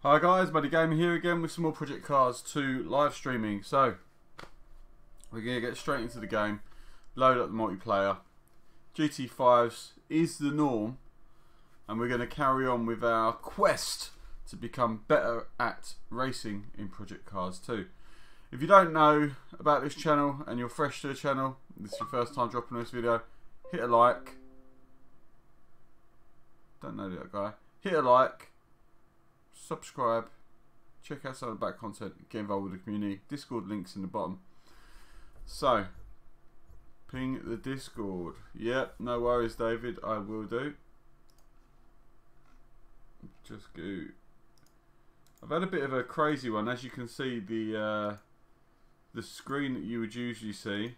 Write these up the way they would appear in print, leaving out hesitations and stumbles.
Hi guys, Buddy Gamer here again with some more Project Cars 2 live streaming. So, we're going to get straight into the game, load up the multiplayer. GT5s is the norm, and we're going to carry on with our quest to become better at racing in Project Cars 2. If you don't know about this channel and you're fresh to the channel, this is your first time dropping this video, hit a like. Don't know that guy. Hit a like. Subscribe, check out some of the back content, get involved with the community. Discord links in the bottom. So, ping the Discord. Yep, no worries, David, I will do. Just go. I've had a bit of a crazy one. As you can see, the screen that you would usually see,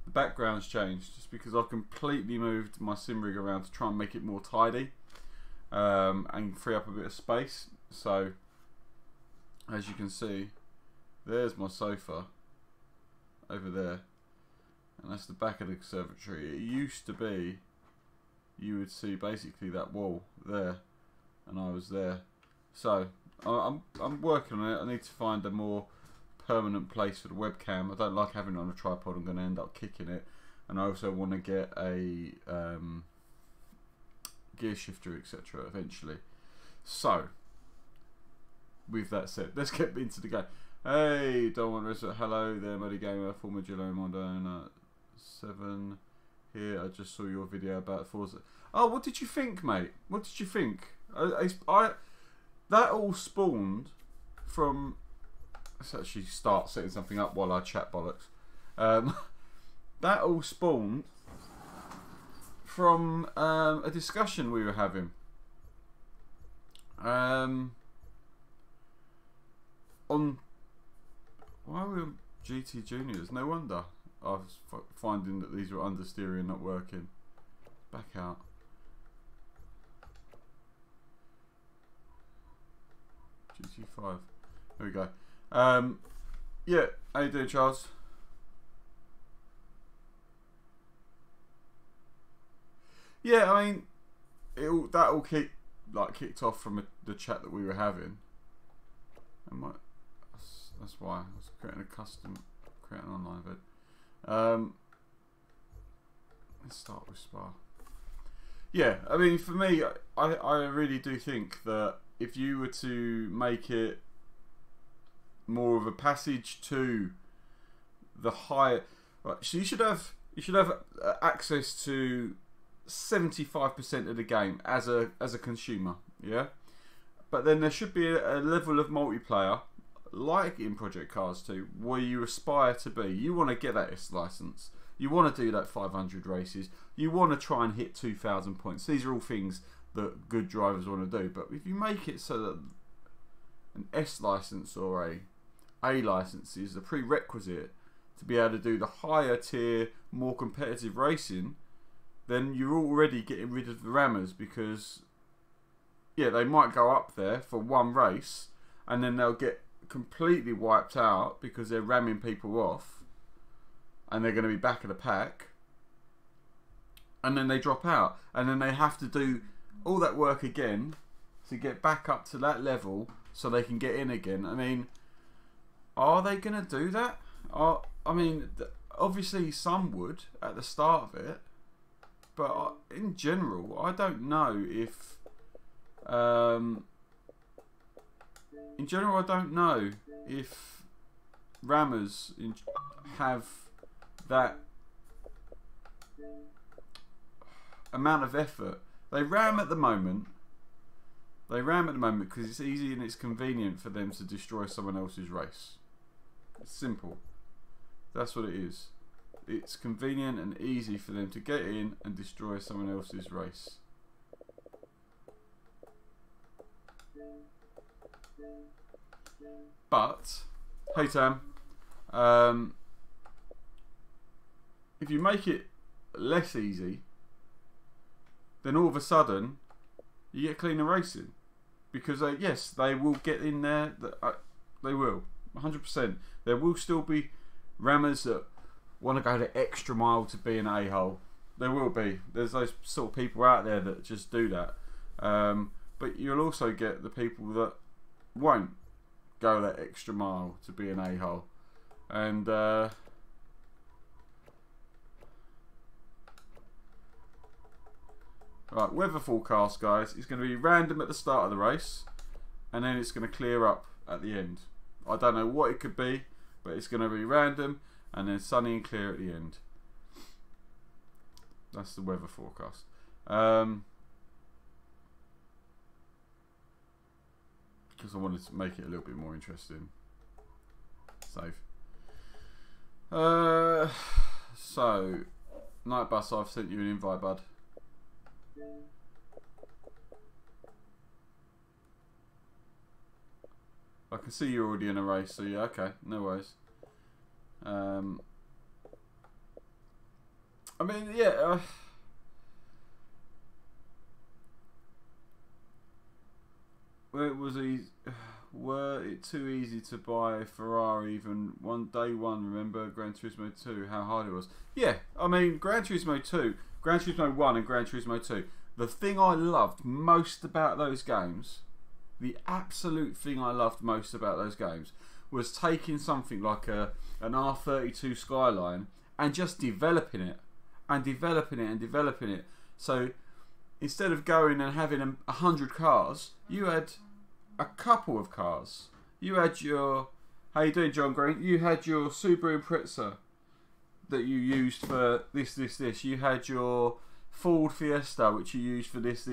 the background's changed just because I've completely moved my sim rig around to try and make it more tidy. And free up a bit of space. So, as you can see, there's my sofa over there, and that's the back of the conservatory. It used to be, you would see basically that wall there, and I was there. So I'm working on it. I need to find a more permanent place for the webcam. I don't like having it on a tripod. I'm going to end up kicking it, and I also want to get a gear shifter, etc. eventually. So, with that said, let's get into the game. Hey, don't want to hello there, Buddy Gamer, former Gillo Modern 7 here. I just saw your video about Forza. Oh, what did you think, mate? What did you think? That all spawned from. Let's actually start setting something up while I chat bollocks. That all spawned from a discussion we were having on why were GT Juniors. No wonder I was finding that these were understeer and not working. Back out. GT5. There we go. Yeah, how you doing, Charles? Yeah, I mean, that all kicked off from the chat that we were having. That's why I was creating an online vid. Let's start with Spa. Yeah, I mean, for me, I really do think that if you were to make it more of a passage to the higher, right, so you should have access to 75% of the game as a consumer, yeah. But then there should be a level of multiplayer, like in Project Cars 2, where you aspire to be. You want to get that S license. You want to do that 500 races. You want to try and hit 2,000 points. These are all things that good drivers want to do. But if you make it so that an S license or a license is a prerequisite to be able to do the higher tier, more competitive racing, then you're already getting rid of the rammers, because yeah, they might go up there for one race and then they'll get completely wiped out because they're ramming people off and they're going to be back of the pack, and then they drop out and then they have to do all that work again to get back up to that level so they can get in again. I mean, are they going to do that? I mean, obviously some would at the start of it. But in general, I don't know if. In general, I don't know if rammers have that amount of effort. They ram at the moment. They ram at the moment because it's easy and it's convenient for them to destroy someone else's race. It's simple. That's what it is. It's convenient and easy for them to get in and destroy someone else's race. But, hey Tam, if you make it less easy, then all of a sudden you get cleaner racing. Because yes, they will get in there. They will, 100%. There will still be rammers that want to go the extra mile to be an a-hole. There will be. There's those sort of people out there that just do that. but you'll also get the people that won't go that extra mile to be an a-hole. And right, weather forecast, guys, is going to be random at the start of the race, and then it's going to clear up at the end. I don't know what it could be, but it's going to be random and then sunny and clear at the end. That's the weather forecast. Because I wanted to make it a little bit more interesting. Save. So, Night Bus, I've sent you an invite, bud. I can see you're already in a race, so yeah, okay, no worries. I mean, yeah. Were it too easy to buy a Ferrari even day one? Remember Gran Turismo 2, how hard it was? Yeah, I mean, Gran Turismo 2, Gran Turismo 1 and Gran Turismo 2. The thing I loved most about those games, the absolute thing I loved most about those games, was taking something like an R32 Skyline and just developing it and developing it and developing it. So instead of going and having 100 cars, you had a couple of cars. You had your, how you doing, John Green? You had your Subaru Impreza that you used for this. You had your Ford Fiesta, which you used for this,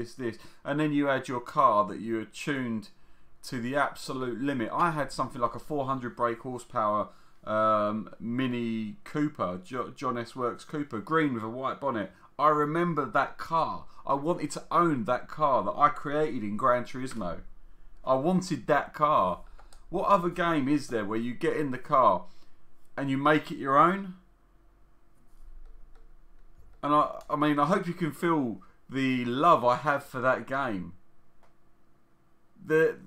and then you had your car that you had tuned to the absolute limit. I had something like a 400 brake horsepower Mini Cooper, John S. Works Cooper, green with a white bonnet. I remember that car. I wanted to own that car that I created in Gran Turismo. I wanted that car. What other game is there where you get in the car and you make it your own? And I mean, I hope you can feel the love I have for that game. The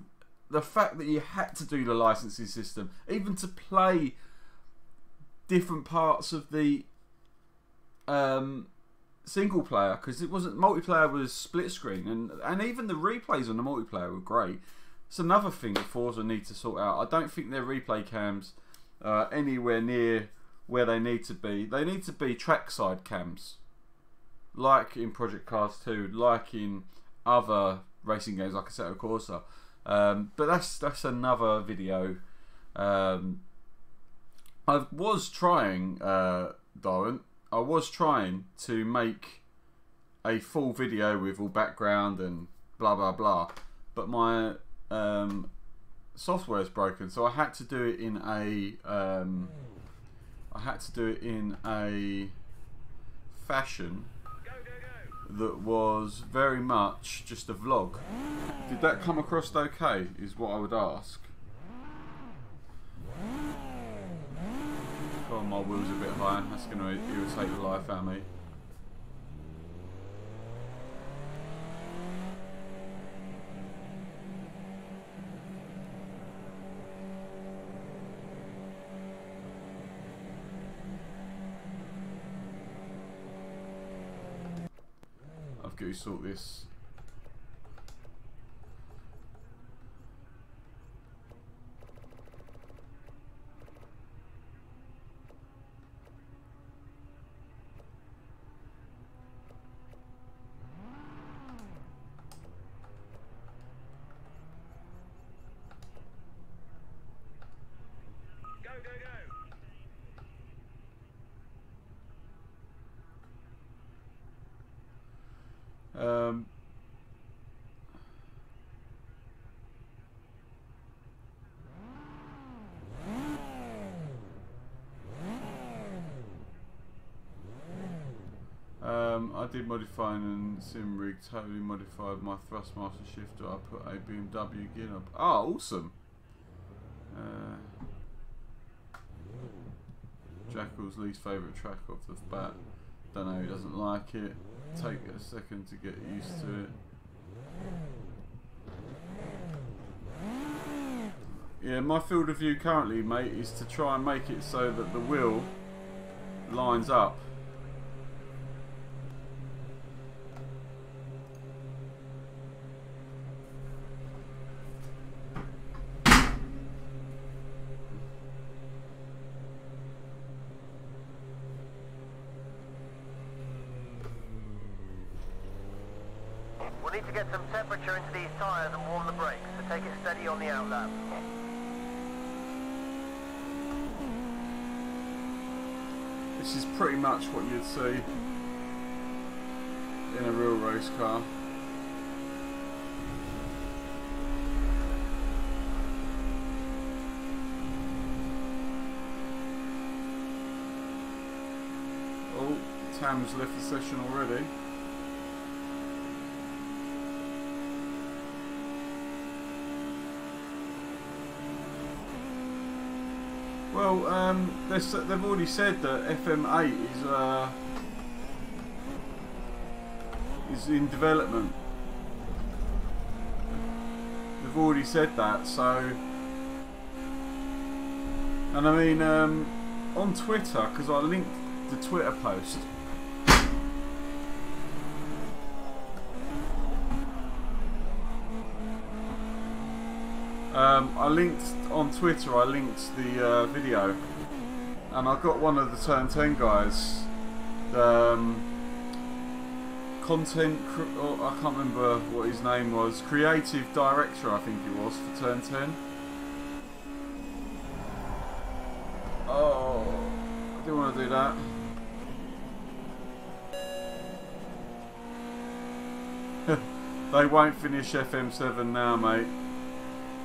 fact that you had to do the licensing system, even to play different parts of the single player, because it wasn't multiplayer, was split screen, and even the replays on the multiplayer were great. It's another thing that Forza need to sort out. I don't think their replay cams are anywhere near where they need to be. They need to be trackside cams, like in Project Cars 2, like in other racing games like Assetto Corsa. But that's another video. I was trying, Darren, I was trying to make a full video with all background and blah blah blah, but my software is broken, so I had to do it in a fashion that was very much just a vlog. Did that come across okay, is what I would ask. Oh, my wheel's a bit high, that's going to irritate the life out of me. I've got to sort this. I did modifying and sim rig, totally modified my thrustmaster shifter. I put a BMW gear up. Oh, awesome! Jackal's least favourite track off the bat. Don't know, he doesn't like it. Take a second to get used to it. Yeah, my field of view currently, mate, is to try and make it so that the wheel lines up. We'll need to get some temperature into these tyres and warm the brakes, so take it steady on the outlap. This is pretty much what you'd see in a real race car. Oh, Tam's left the session already. Well, they've already said that FM8 is in development. They've already said that, so. And I mean, on Twitter, because I linked the Twitter post. I linked on Twitter. I linked the video, and I got one of the Turn 10 guys, content. I can't remember what his name was. Creative director, I think it was, for Turn 10. Oh, I didn't want to do that. They won't finish FM7 now, mate.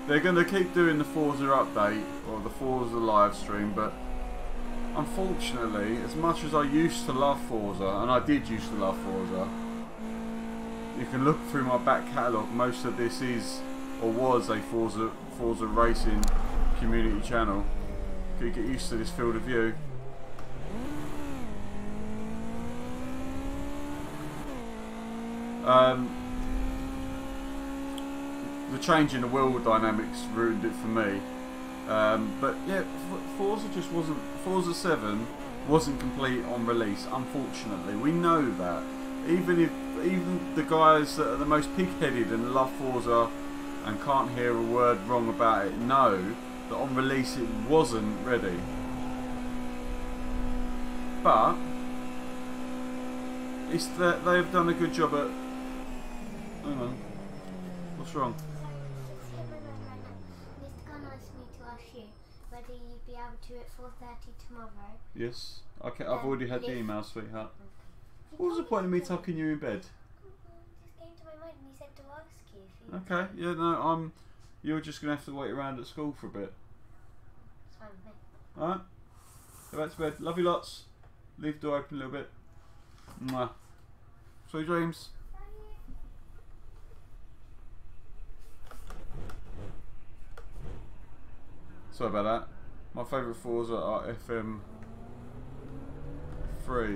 They're going to keep doing the Forza update, or the Forza live stream, but unfortunately, as much as I used to love Forza, and I did used to love Forza, you can look through my back catalogue, most of this is, or was, a Forza racing community channel. You get used to this field of view. The change in the wheel dynamics ruined it for me, but yeah, Forza just wasn't. Forza 7 wasn't complete on release. Unfortunately, we know that. Even the guys that are the most pig-headed and love Forza and can't hear a word wrong about it know that on release it wasn't ready. But it's that they've done a good job at. Hang on, what's wrong? Whether you'd be able to at 4:30 tomorrow. Yes, okay, I've already had the email, sweetheart. What was the point of me tucking you in bed? Just came to my mind and he said to ask you if you... Okay, yeah, no, you're just going to have to wait around at school for a bit. It's fine with me. Alright, go back to bed. Love you lots. Leave the door open a little bit. Mwah. Sweet dreams. Sorry about that. My favourite Forza are FM3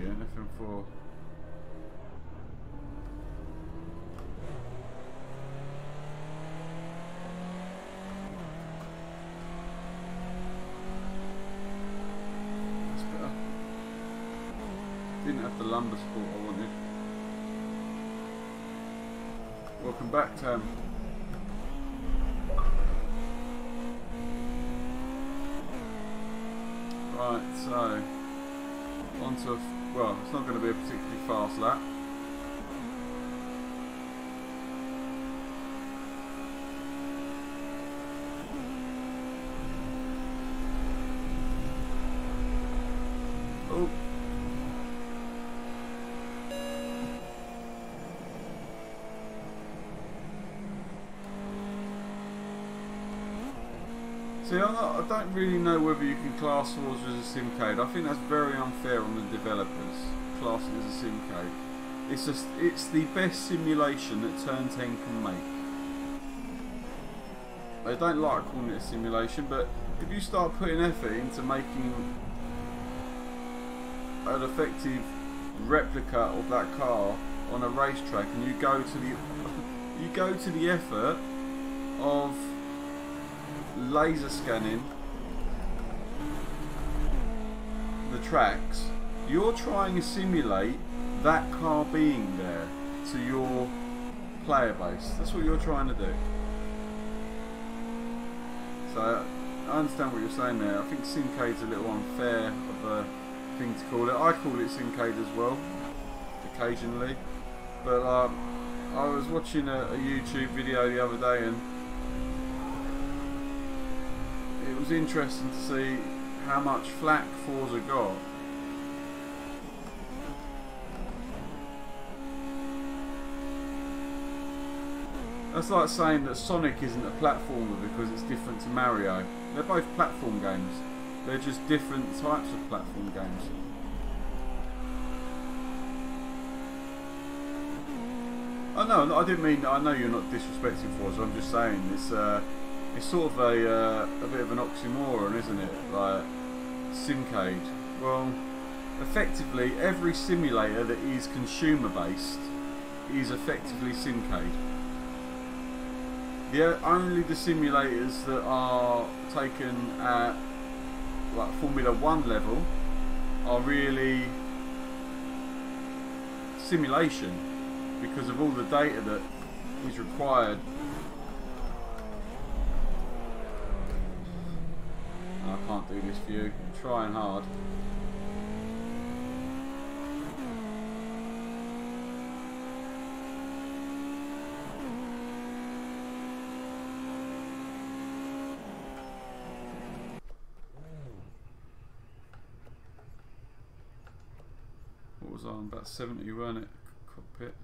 and FM4. That's better. Didn't have the lumbar support I wanted. Welcome back, Tam. Right, so onto, well, it's not going to be a particularly fast lap. Oh. See, I don't really know whether you can class Forza as a simcade. I think that's very unfair on the developers, classing it as a simcade. It's the best simulation that Turn 10 can make. They don't like calling it a simulation, but if you start putting effort into making an effective replica of that car on a racetrack, and you go to the effort of laser scanning the tracks, you're trying to simulate that car being there to your player base. That's what you're trying to do. So I understand what you're saying there. I think simcade's a little unfair of a thing to call it. I call it simcade as well, occasionally, but I was watching a YouTube video the other day, and it was interesting to see how much flack Forza got. That's like saying that Sonic isn't a platformer because it's different to Mario. They're both platform games. They're just different types of platform games. I didn't mean. I know you're not disrespecting Forza. I'm just saying it's sort of a bit of an oxymoron, isn't it? Like Simcade. Well, effectively, every simulator that is consumer based is effectively Simcade. Only the simulators that are taken at like Formula 1 level are really simulation because of all the data that is required. I can't do this for you. I'm trying hard. What was I on? About 70, weren't it? Cockpit.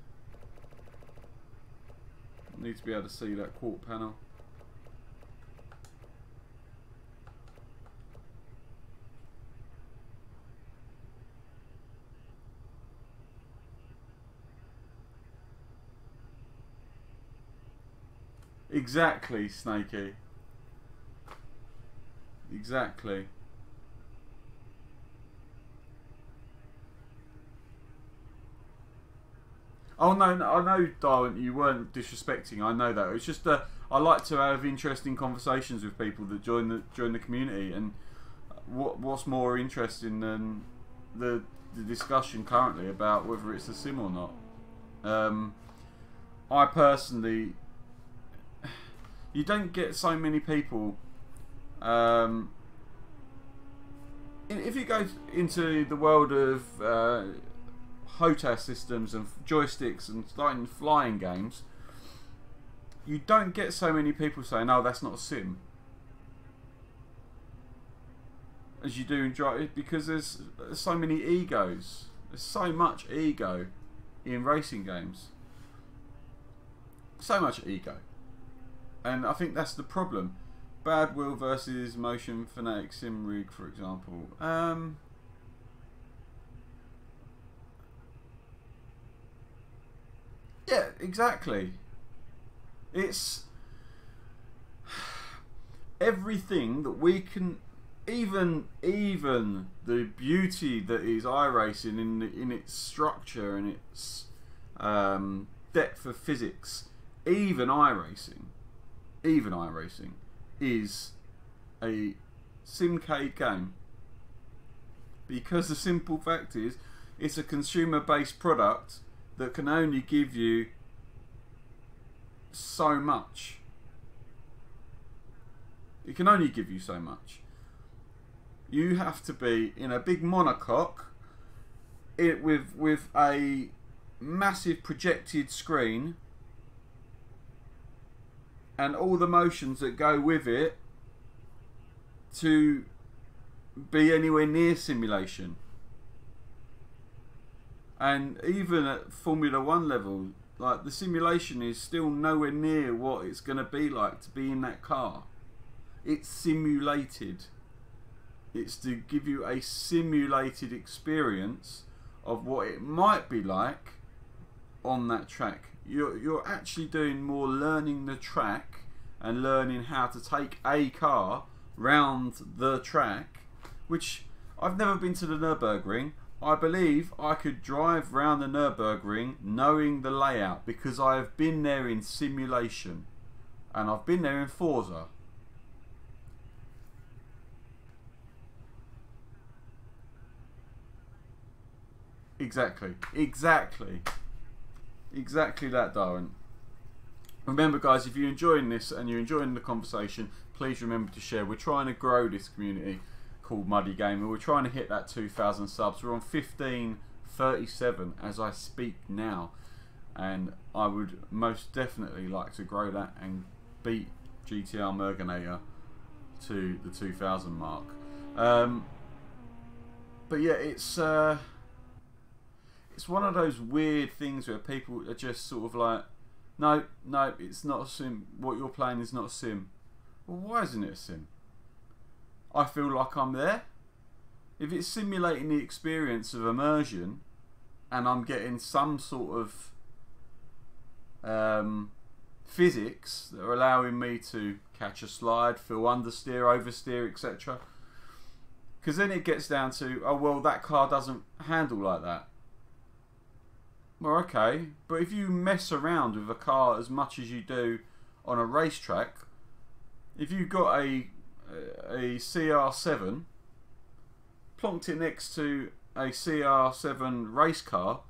Need to be able to see that quarter panel. Exactly, Snakey. Exactly. Oh no, I know, Darwin, you weren't disrespecting. I know that. It's just I like to have interesting conversations with people that join the community, and what's more interesting than the discussion currently about whether it's a sim or not. I personally, you don't get so many people. If you go into the world of HOTAS systems and joysticks and starting flying games, you don't get so many people saying, "Oh, that's not a sim," as you do in drive, because there's so many egos. There's so much ego in racing games. So much ego, and I think that's the problem. Bad Will versus Motion Fanatec Sim Rig, for example. Yeah, exactly. It's everything that we can, even the beauty that is iRacing in its structure and its depth of physics. Even iRacing is a Simcade game, because the simple fact is it's a consumer-based product that can only give you so much. It can only give you so much. You have to be in a big monocoque with a massive projected screen and all the motions that go with it to be anywhere near simulation. And even at Formula 1 level, like, the simulation is still nowhere near what it's going to be like to be in that car. It's simulated. It's to give you a simulated experience of what it might be like on that track. You're actually doing more learning the track and learning how to take a car round the track, which I've never been to the Nürburgring. I believe I could drive round the Nürburgring knowing the layout because I have been there in simulation, and I've been there in Forza. Exactly that, Darwin. Remember, guys, if you're enjoying this and you're enjoying the conversation, please remember to share. We're trying to grow this community called Muddy Gamer. We're trying to hit that 2,000 subs. We're on 1537 as I speak now, and I would most definitely like to grow that and beat GTR Mergenator to the 2000 mark. But yeah, it's one of those weird things where people are just sort of like, no, it's not a sim. What you're playing is not a sim. Well, why isn't it a sim? I feel like I'm there. If it's simulating the experience of immersion, and I'm getting some sort of physics that are allowing me to catch a slide, feel understeer, oversteer, etc. Because then it gets down to, oh well, that car doesn't handle like that. Well, okay, but if you mess around with a car as much as you do on a racetrack, if you've got a CR7, plonked it next to a CR7 race car,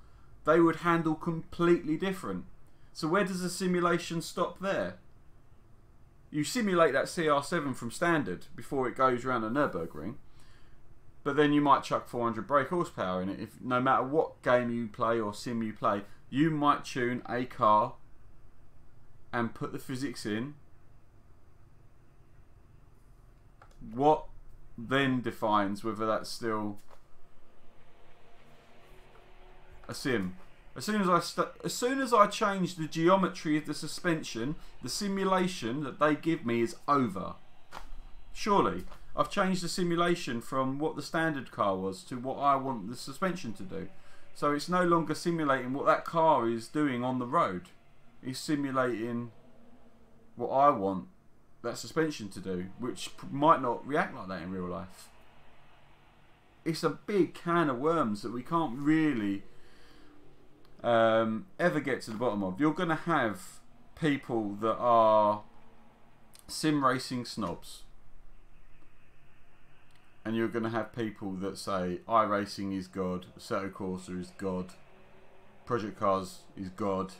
they would handle completely different. So where does the simulation stop there? You simulate that CR7 from standard before it goes around the Nürburgring, but then you might chuck 400 brake horsepower in it. If no matter what game you play or sim you play, you might tune a car and put the physics in. What then defines whether that's still a sim? As soon as I change the geometry of the suspension, the simulation that they give me is over. Surely, I've changed the simulation from what the standard car was to what I want the suspension to do. So it's no longer simulating what that car is doing on the road. It's simulating what I want that suspension to do, which might not react like that in real life. It's a big can of worms that we can't really ever get to the bottom of. You're going to have people that are sim racing snobs, and you're going to have people that say iRacing is God, Assetto Corsa is God, Project Cars is God,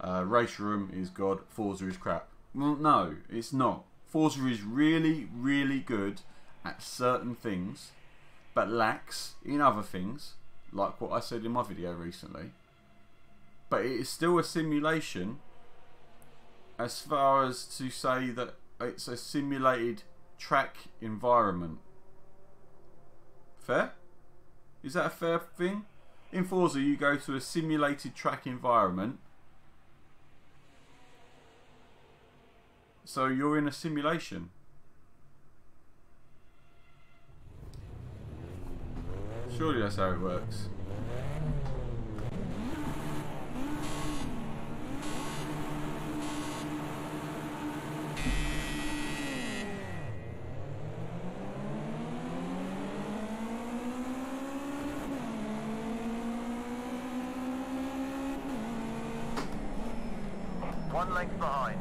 Race Room is God, Forza is crap. Well, no, it's not. Forza is really, really good at certain things, but lacks in other things, like what I said in my video recently. But it is still a simulation, as far as to say that it's a simulated track environment. Fair? Is that a fair thing? In Forza, you go to a simulated track environment, so you're in a simulation. Surely that's how it works. One length behind.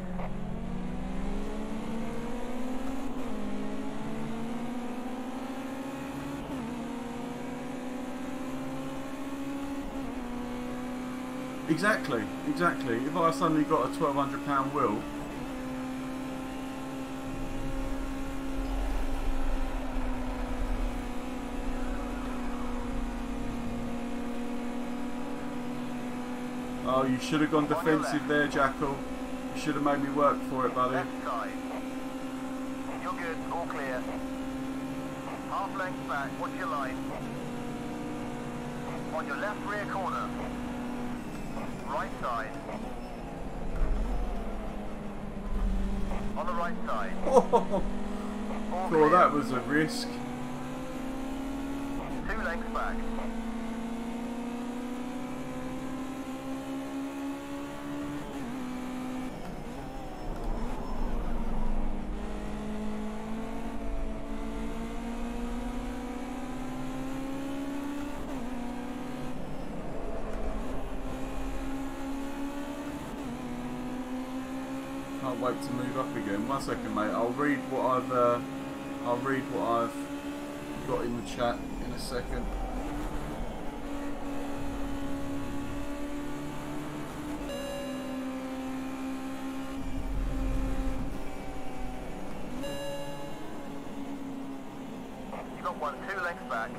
Exactly. If I suddenly got a £1,200 wheel, oh, you should have gone defensive there, Jackal. You should have made me work for it, buddy. Left side. You're good, all clear. Half length back, watch your line. On your left rear corner. Right side. On the right side. Oh, All that was a risk. 2 lengths back. Can't wait to move up again. 1 second, mate. I'll read what I've got in the chat in a second. You've got 1 2 lengths back.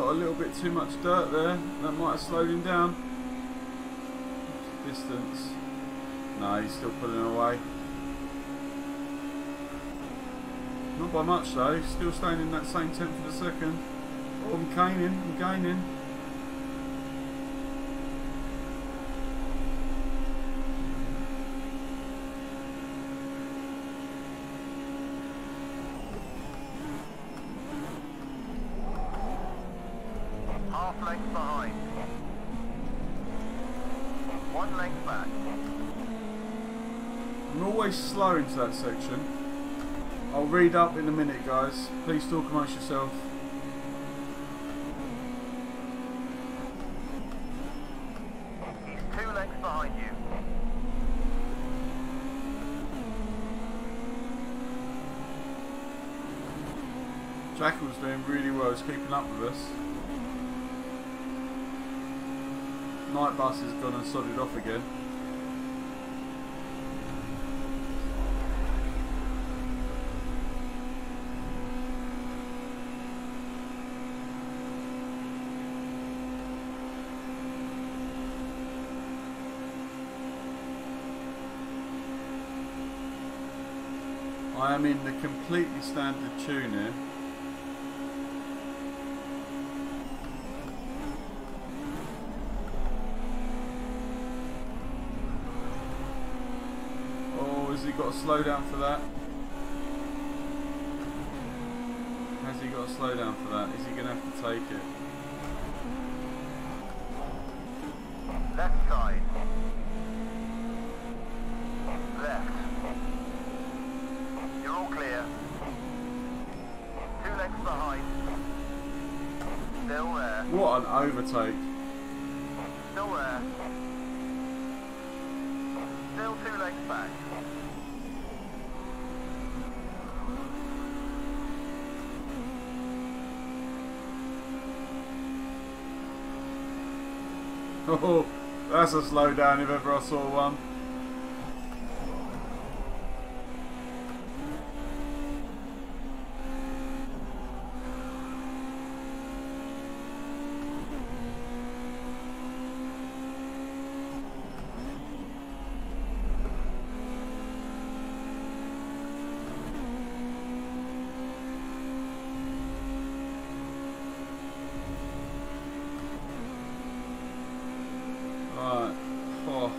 got a little bit too much dirt there. That might have slowed him down. Distance. No, he's still pulling away. Not by much though, he's still staying in that same tenth of a second. Oh, I'm gaining. Half length behind. 1 length back. I'm always slow into that section. I'll read up in a minute, guys. Please talk amongst yourself. He's 2 lengths behind you. Jackal's doing really well, he's keeping up with us. Night bus has gone and sodded off again. I am in the completely standard tune here. Oh, has he got to slow down for that? Has he got to slow down for that? Is he going to have to take it? Left side. Left. You're all clear. 2 lengths behind. Still there. What an overtake. Still there. Still 2 lengths back. Oh, that's a slowdown if ever I saw one. Right. Oh.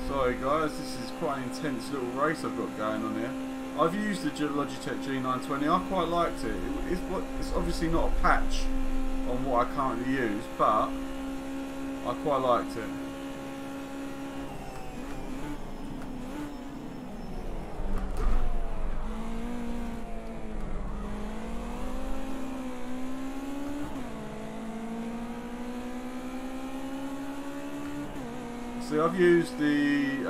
Sorry guys, this is quite an intense little race I've got going on here. I've used the Logitech G920, I quite liked it. It's obviously not a patch on what I currently use, but I quite liked it. See, I've used the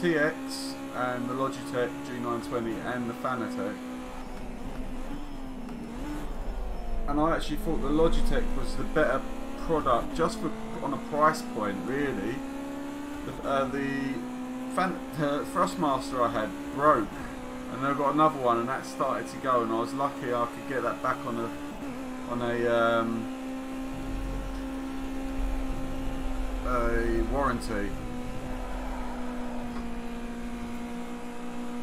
TX and the Logitech G920 and the Fanatec, and I actually thought the Logitech was the better product just for on a price point, really. The Thrustmaster I had broke, and I got another one, and that started to go, and I was lucky I could get that back on a warranty.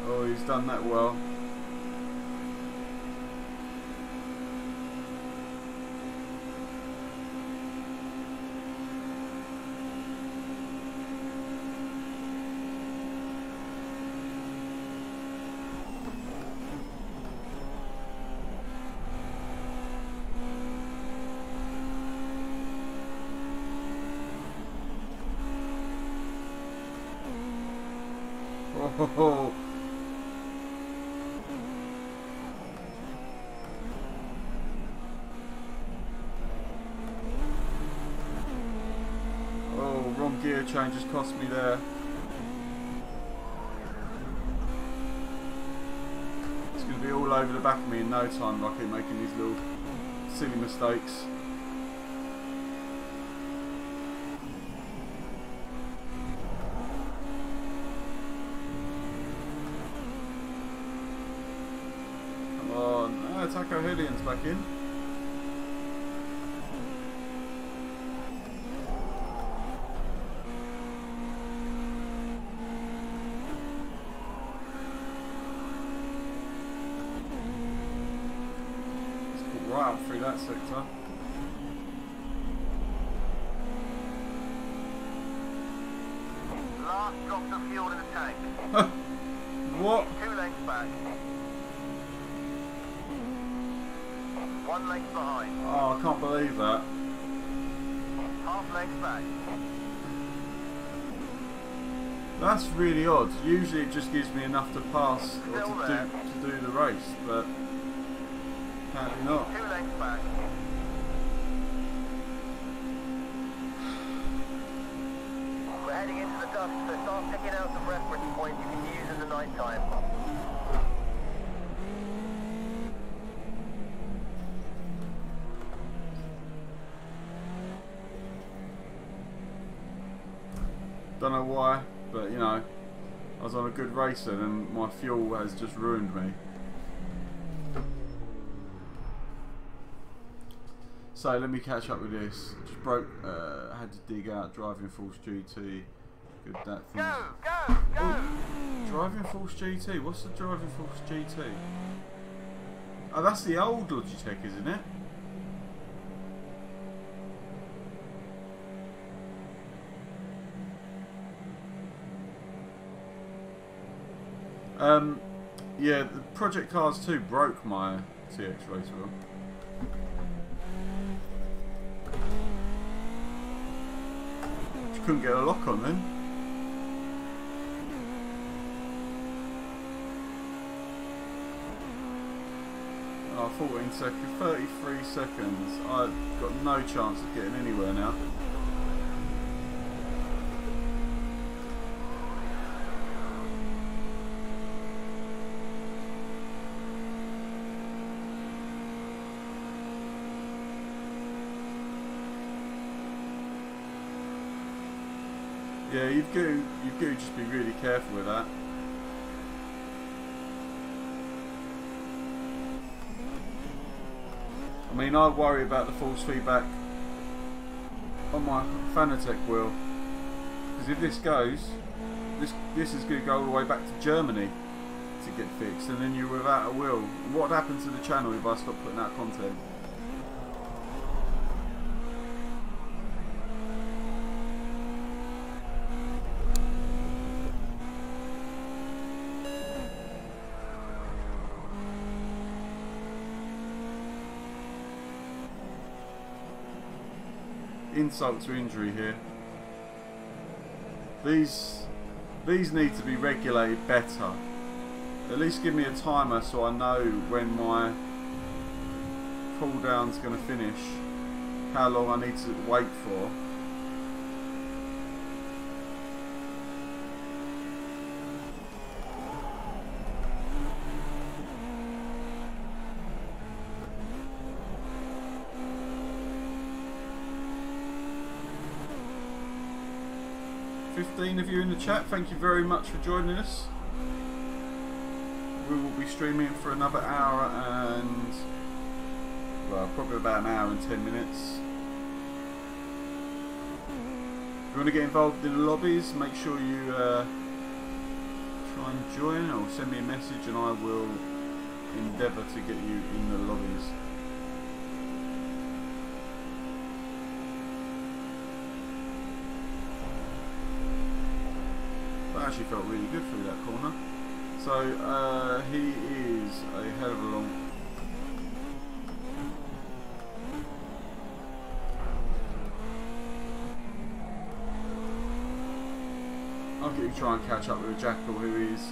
Oh, he's done that well. Oh, oh, wrong gear change has cost me there. It's going to be all over the back of me in no time, like it making these little silly mistakes. Jacko Helion's back in. Right up through that sector. Last drops of fuel in the tank. What? 2 lengths back. 1 length behind. Oh, I can't believe that. Half length back. That's really odd. Usually it just gives me enough to pass or Still to do the race, but apparently not. 2 lengths back. We're heading into the dusk, so start picking out some reference points you can use in the night time. Don't know why, but you know, I was on a good race then and my fuel has just ruined me. So let me catch up with this. Just broke, had to dig out Driving Force GT. Good that thing. Go, go, go! Oh, Driving Force GT, what's the Driving Force GT? Oh, that's the old Logitech, isn't it? Yeah, the Project Cars 2 broke my TX race wheel. Just couldn't get a lock on then. Oh, 14 seconds, 33 seconds. I've got no chance of getting anywhere now. Yeah, you've got to just be really careful with that. I mean, I worry about the force feedback on my Fanatec wheel, because if this goes, this is going to go all the way back to Germany to get fixed, and then you're without a wheel. And what happens to the channel if I stop putting out content? Insult to injury here. These need to be regulated better. At least give me a timer so I know when my cooldown's going to finish, how long I need to wait for. Of you in the chat, thank you very much for joining us. We will be streaming for another hour and, well, probably about an hour and 10 minutes. If you want to get involved in the lobbies, make sure you try and join or send me a message and I will endeavour to get you in the lobbies. Actually felt really good through that corner. So he is a hell of a long. I'll get you try and catch up with a Jackal who is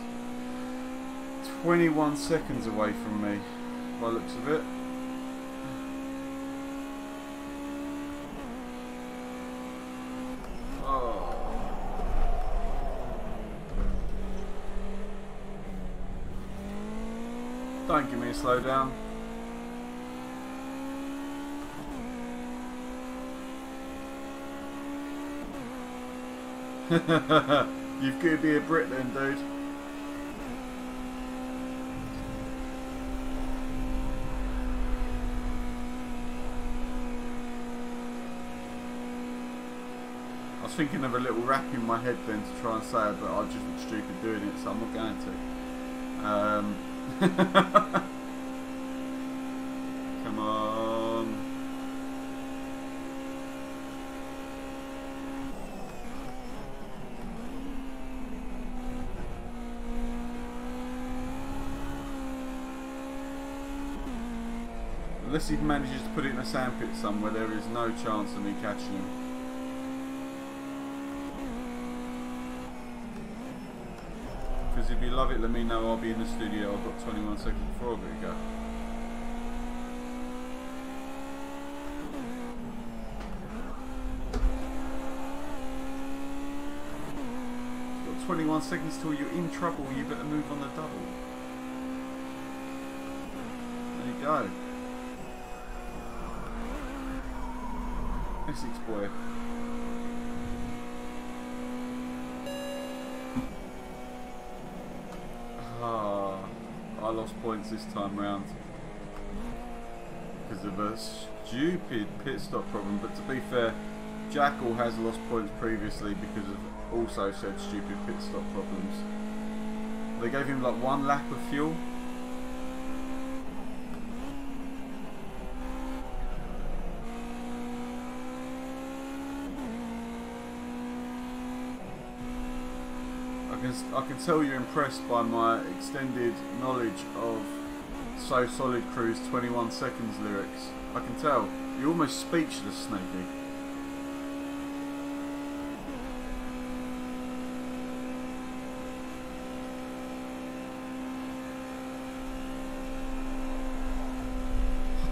21 seconds away from me by the looks of it. Don't give me a slow down. You've got to be a Brit then, dude. was thinking of a little rap in my head then to try and say it, but I just look stupid doing it, so I'm not going to. Come on. Unless he manages to put it in a sandpit somewhere, there is no chance of me catching him. Because if you love it, let me know. I'll be in the studio. I've got 21 seconds before I've got to go. You've got 21 seconds till you're in trouble. You better move on the double. There you go. Essex boy. I lost points this time round because of a stupid pit stop problem, but to be fair, Jackal has lost points previously because of also said stupid pit stop problems. They gave him like 1 lap of fuel. I can tell you're impressed by my extended knowledge of So Solid Crew's 21 seconds lyrics. I can tell. You're almost speechless, Snakey.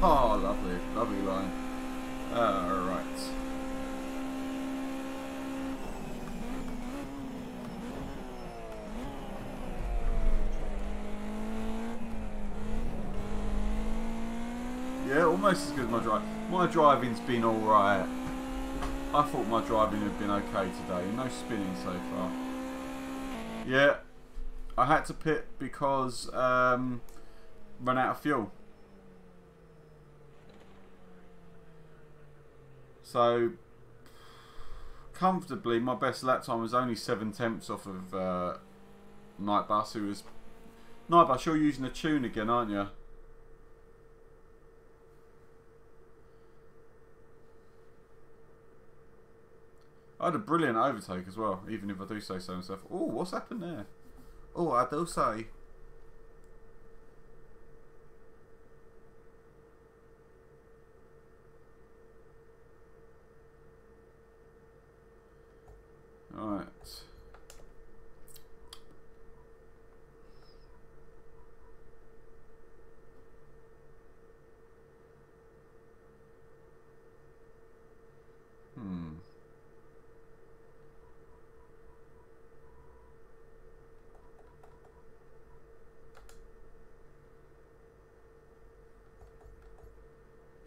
Oh, lovely. Lovely line. Alright. Yeah, almost as good as my drive. My driving's been alright. I thought my driving had been okay today. No spinning so far. Yeah, I had to pit because ran out of fuel. So comfortably, my best lap time was only 7/10 off of Nightbus, who was Nightbus. You're using a tune again, aren't you? I had a brilliant overtake as well, even if I do say so myself. Oh, what's happened there? Oh, I do say. Alright.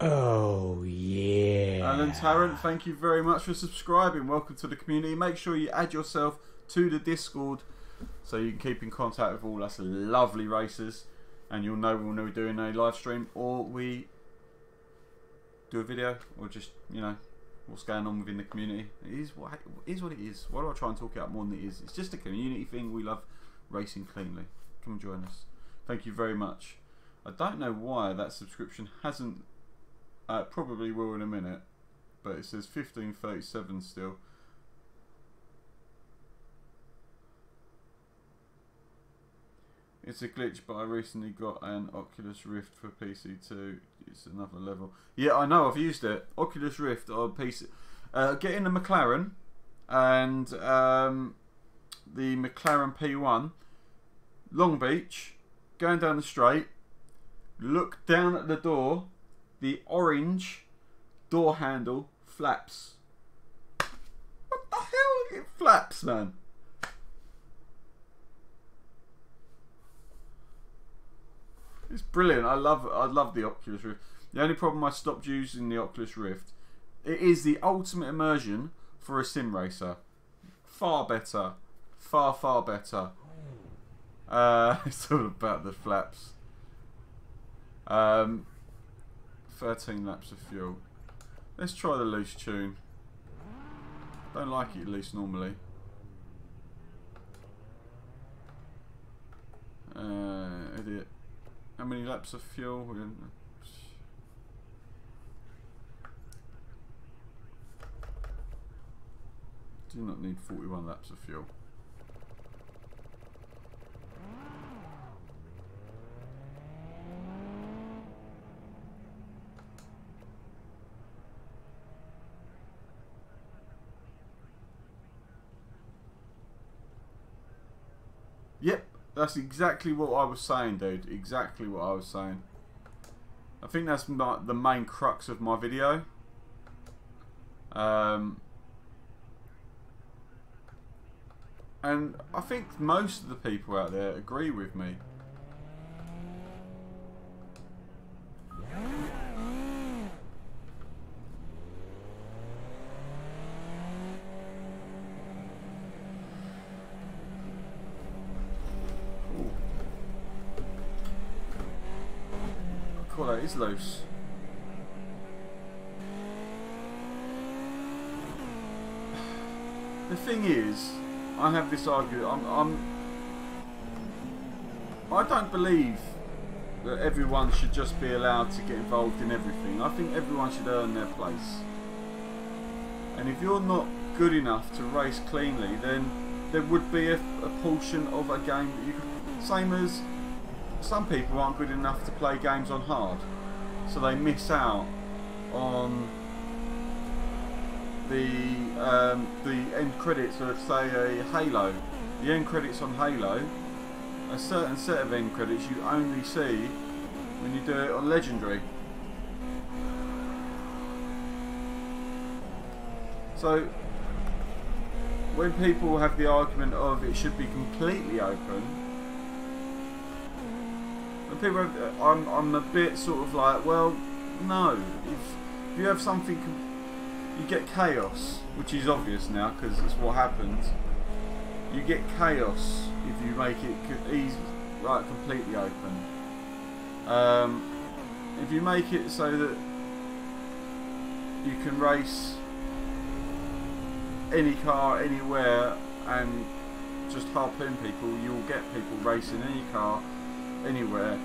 Oh, yeah. Alan Tarrant, thank you very much for subscribing. Welcome to the community. Make sure you add yourself to the Discord so you can keep in contact with all us lovely racers. And you'll know when we're doing a live stream or we do a video or just, you know, what's going on within the community. It is what it is. Why do I try and talk it up more than it is? It's just a community thing. We love racing cleanly. Come and join us. Thank you very much. I don't know why that subscription hasn't... probably will in a minute, but it says 1537 still. It's a glitch, but I recently got an Oculus Rift for PC too. It's another level. Yeah, I know, I've used it. Oculus Rift on PC. Getting the McLaren and the McLaren P1, Long Beach, going down the straight, look down at the door. The orange door handle flaps. What the hell? It flaps, man. It's brilliant. I love the Oculus Rift. The only problem I stopped using the Oculus Rift, it is the ultimate immersion for a sim racer. Far better. Far, far better. It's all about the flaps. 13 laps of fuel. Let's try the loose tune. Don't like it, at least normally. Idiot. How many laps of fuel? Do not need 41 laps of fuel. Yep, that's exactly what I was saying, dude. Exactly what I was saying. I think that's the main crux of my video. And I think most of the people out there agree with me. Ooh. Cool, that is loose. The thing is, I have this argument. I don't believe that everyone should just be allowed to get involved in everything. I think everyone should earn their place. And if you're not good enough to race cleanly, then there would be a portion of a game that you could. Same as some people aren't good enough to play games on hard, so they miss out on the end credits of, say, a Halo. The end credits on Halo, a certain set of end credits you only see when you do it on Legendary. So when people have the argument of it should be completely open, when people have, I'm a bit sort of like, well, no. If you have something, you get chaos, which is obvious now because it's what happens. You get chaos if you make it like completely open. If you make it so that you can race any car anywhere and just harpoon people, you will get people racing any car anywhere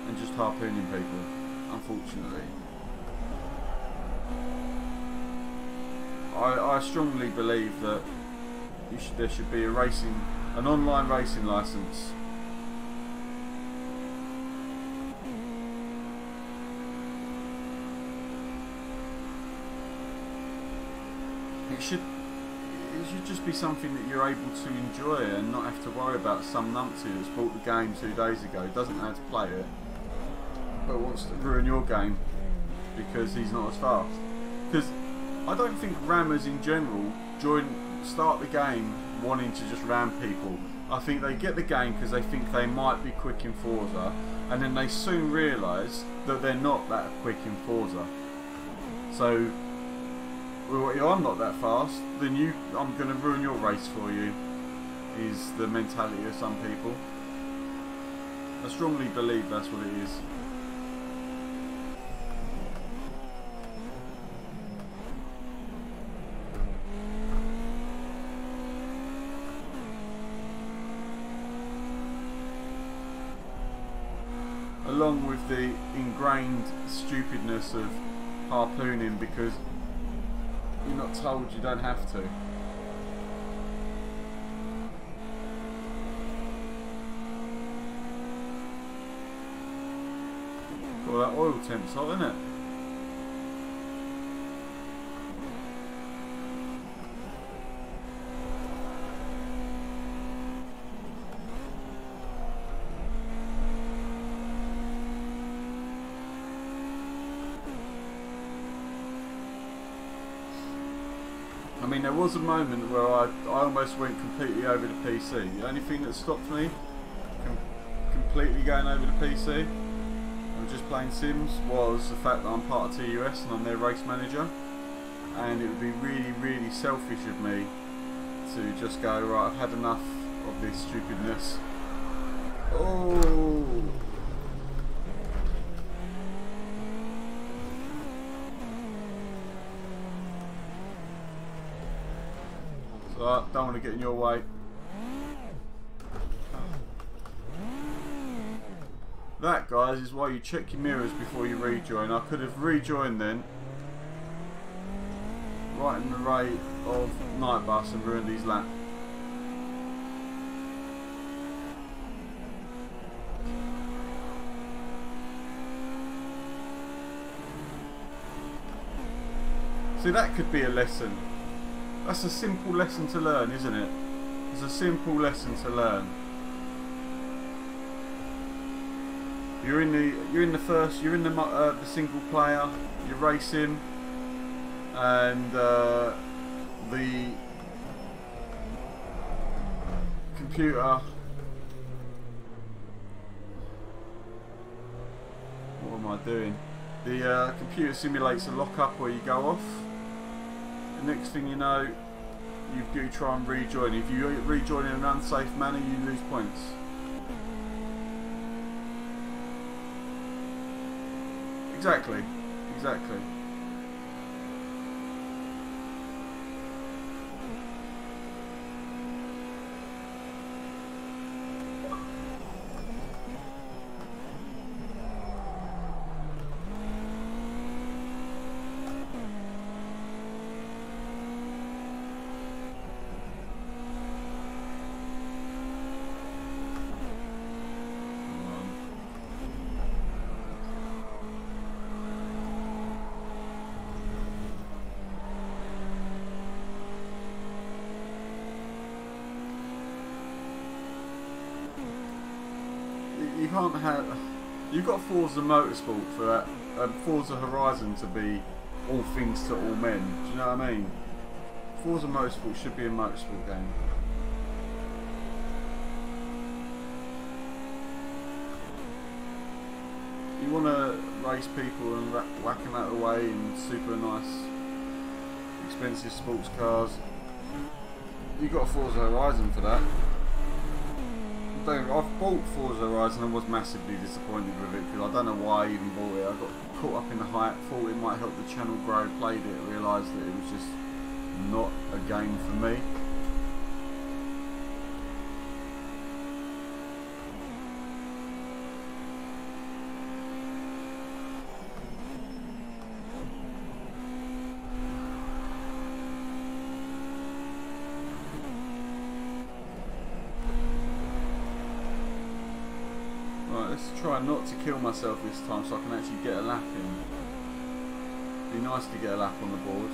and just harpooning people, unfortunately. I strongly believe that there should be an online racing license. It should just be something that you're able to enjoy and not have to worry about some numpty that's bought the game 2 days ago, doesn't know how to play it, but wants to ruin your game because he's not as fast. Because I don't think rammers in general start the game wanting to just ram people. I think they get the game because they think they might be quick in Forza, and then they soon realise that they're not that quick in Forza. So, well, if I'm not that fast, then I'm going to ruin your race for you, is the mentality of some people. I strongly believe that's what it is. Along with the ingrained stupidness of harpooning because you're not told you don't have to. Well, that oil temp's hot, isn't it? I mean, there was a moment where I almost went completely over the PC. The only thing that stopped me completely going over the PC and just playing Sims was the fact that I'm part of TUS and I'm their race manager, and it would be really, really selfish of me to just go, right, I've had enough of this stupidness. Oh! So don't want to get in your way. That, guys, is why you check your mirrors before you rejoin. I could have rejoined then, right in the rate of night bus, and ruined his lap. See, that could be a lesson. That's a simple lesson to learn, isn't it? It's a simple lesson to learn. You're in the single player. You're racing, and the computer. What am I doing? The computer simulates a lock-up where you go off. The next thing you know, you've got to try and rejoin. If you rejoin in an unsafe manner, you lose points. Exactly. Exactly. You can't have. You've got Forza Motorsport for that, Forza Horizon to be all things to all men. Do you know what I mean? Forza Motorsport should be a motorsport game. You want to race people and whack them out of the way in super nice, expensive sports cars. You've got Forza Horizon for that. I've bought Forza Horizon and was massively disappointed with it because I don't know why I even bought it. I got caught up in the hype, thought it might help the channel grow, played it, realised that it was just not a game for me. Let's try not to kill myself this time so I can actually get a lap in. Be nice to get a lap on the board.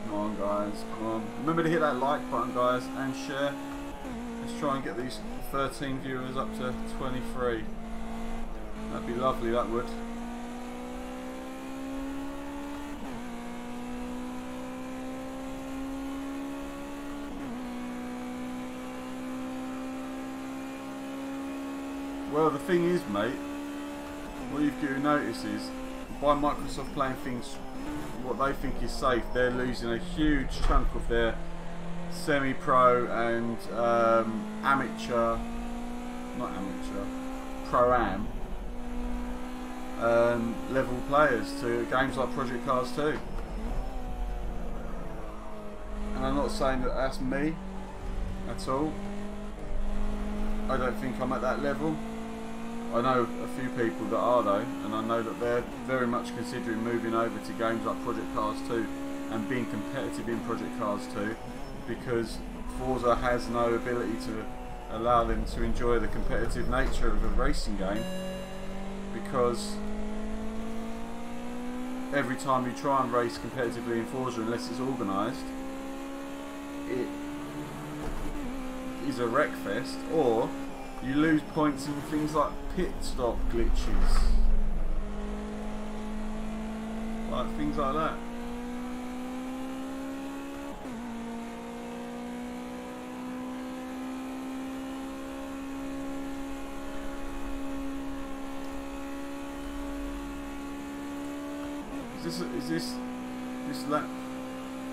Come on guys, come on. Remember to hit that like button guys and share. Let's try and get these 13 viewers up to 23. That'd be lovely, that would. Well, the thing is, mate, what you've got to notice is, by Microsoft playing things what they think is safe, they're losing a huge chunk of their semi-pro and amateur, not amateur, pro-am level players to games like Project Cars 2. And I'm not saying that that's me at all. I don't think I'm at that level. I know a few people that are though, and I know that they're very much considering moving over to games like Project Cars 2 and being competitive in Project Cars 2 because Forza has no ability to allow them to enjoy the competitive nature of a racing game, because every time you try and race competitively in Forza, unless it's organised, it is a wreckfest, or you lose points in things like pit stop glitches, like things like that. Is this lap?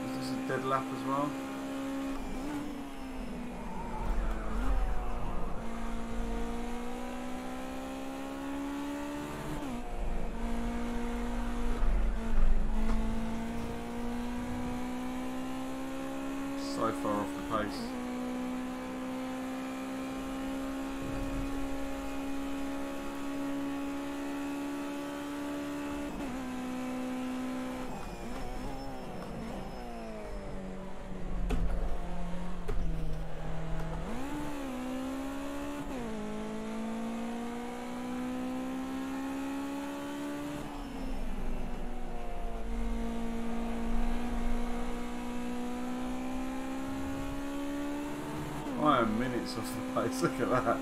Is this a dead lap as well? So far off the pace. I am minutes off the pace, look at that.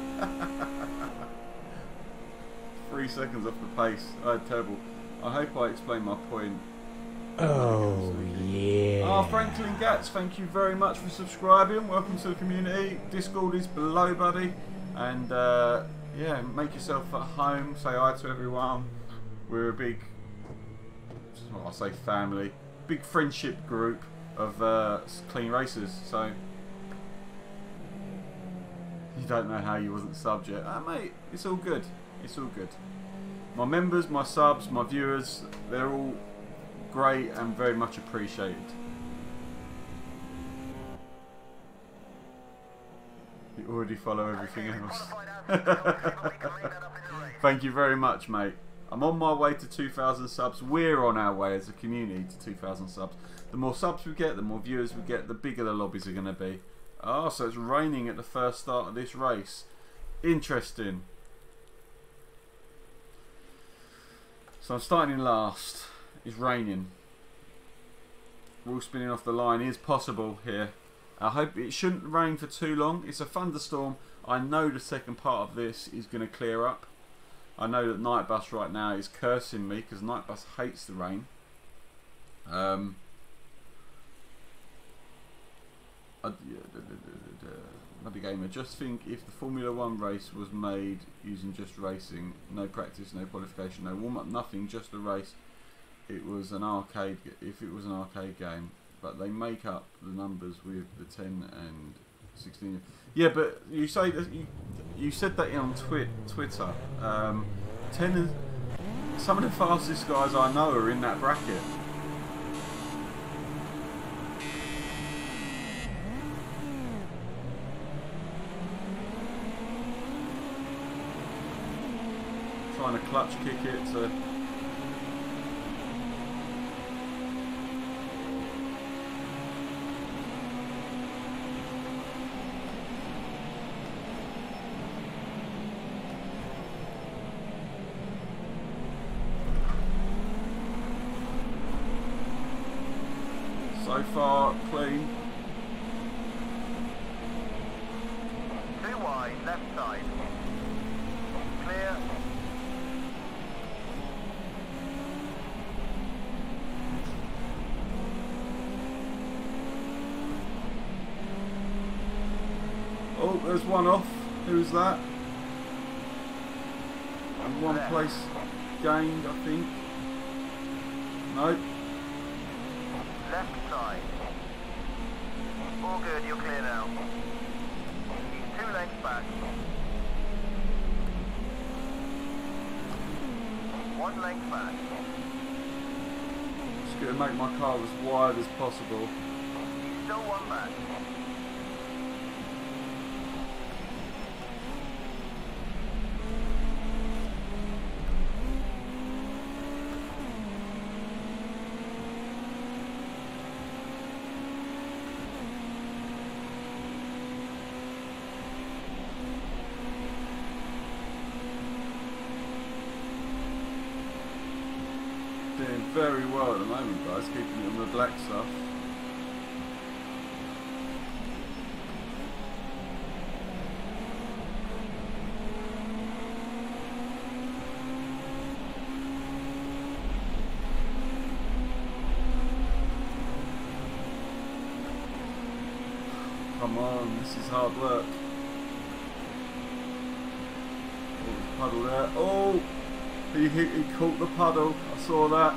3 seconds off the pace. Terrible. I hope I explained my point. Oh, yeah. Ah, Franklin Gatz, thank you very much for subscribing. Welcome to the community. Discord is below, buddy. And yeah, make yourself at home. Say hi to everyone. We're a big, well, I say family, big friendship group of clean racers. So you don't know how you wasn't subbed yet. Ah, mate, it's all good. It's all good. My members, my subs, my viewers, they're all great and very much appreciated. You already follow everything else. Thank you very much, mate. I'm on my way to 2,000 subs. We're on our way as a community to 2,000 subs. The more subs we get, the more viewers we get, the bigger the lobbies are going to be. Oh, so it's raining at the first start of this race. Interesting. So I'm starting in last. It's raining. Wheel spinning off the line is possible here. I hope it shouldn't rain for too long. It's a thunderstorm. I know the second part of this is going to clear up. I know that Night Bus right now is cursing me because Night Bus hates the rain. Bloody gamer, just think if the Formula 1 race was made using just racing, no practice, no qualification, no warm up, nothing, just a race. It was an arcade. If it was an arcade game, but they make up the numbers with the 10 and 16. Yeah, but you say that you said that on Twitter. 10 and some of the fastest guys I know are in that bracket. Trying to clutch kick it to. So far, clean. 2 wide, left side. Clear. Oh, there's one off. Who's that? And one place gained, I think. No. Left side. All good, you're clear now. He's 2 lengths back. 1 length back. Just going to make my car as wide as possible. He's still 1 back. Doing very well at the moment, guys, keeping it on the black stuff. Come on, this is hard work. Oh, puddle there. Oh! He caught the puddle. I saw that.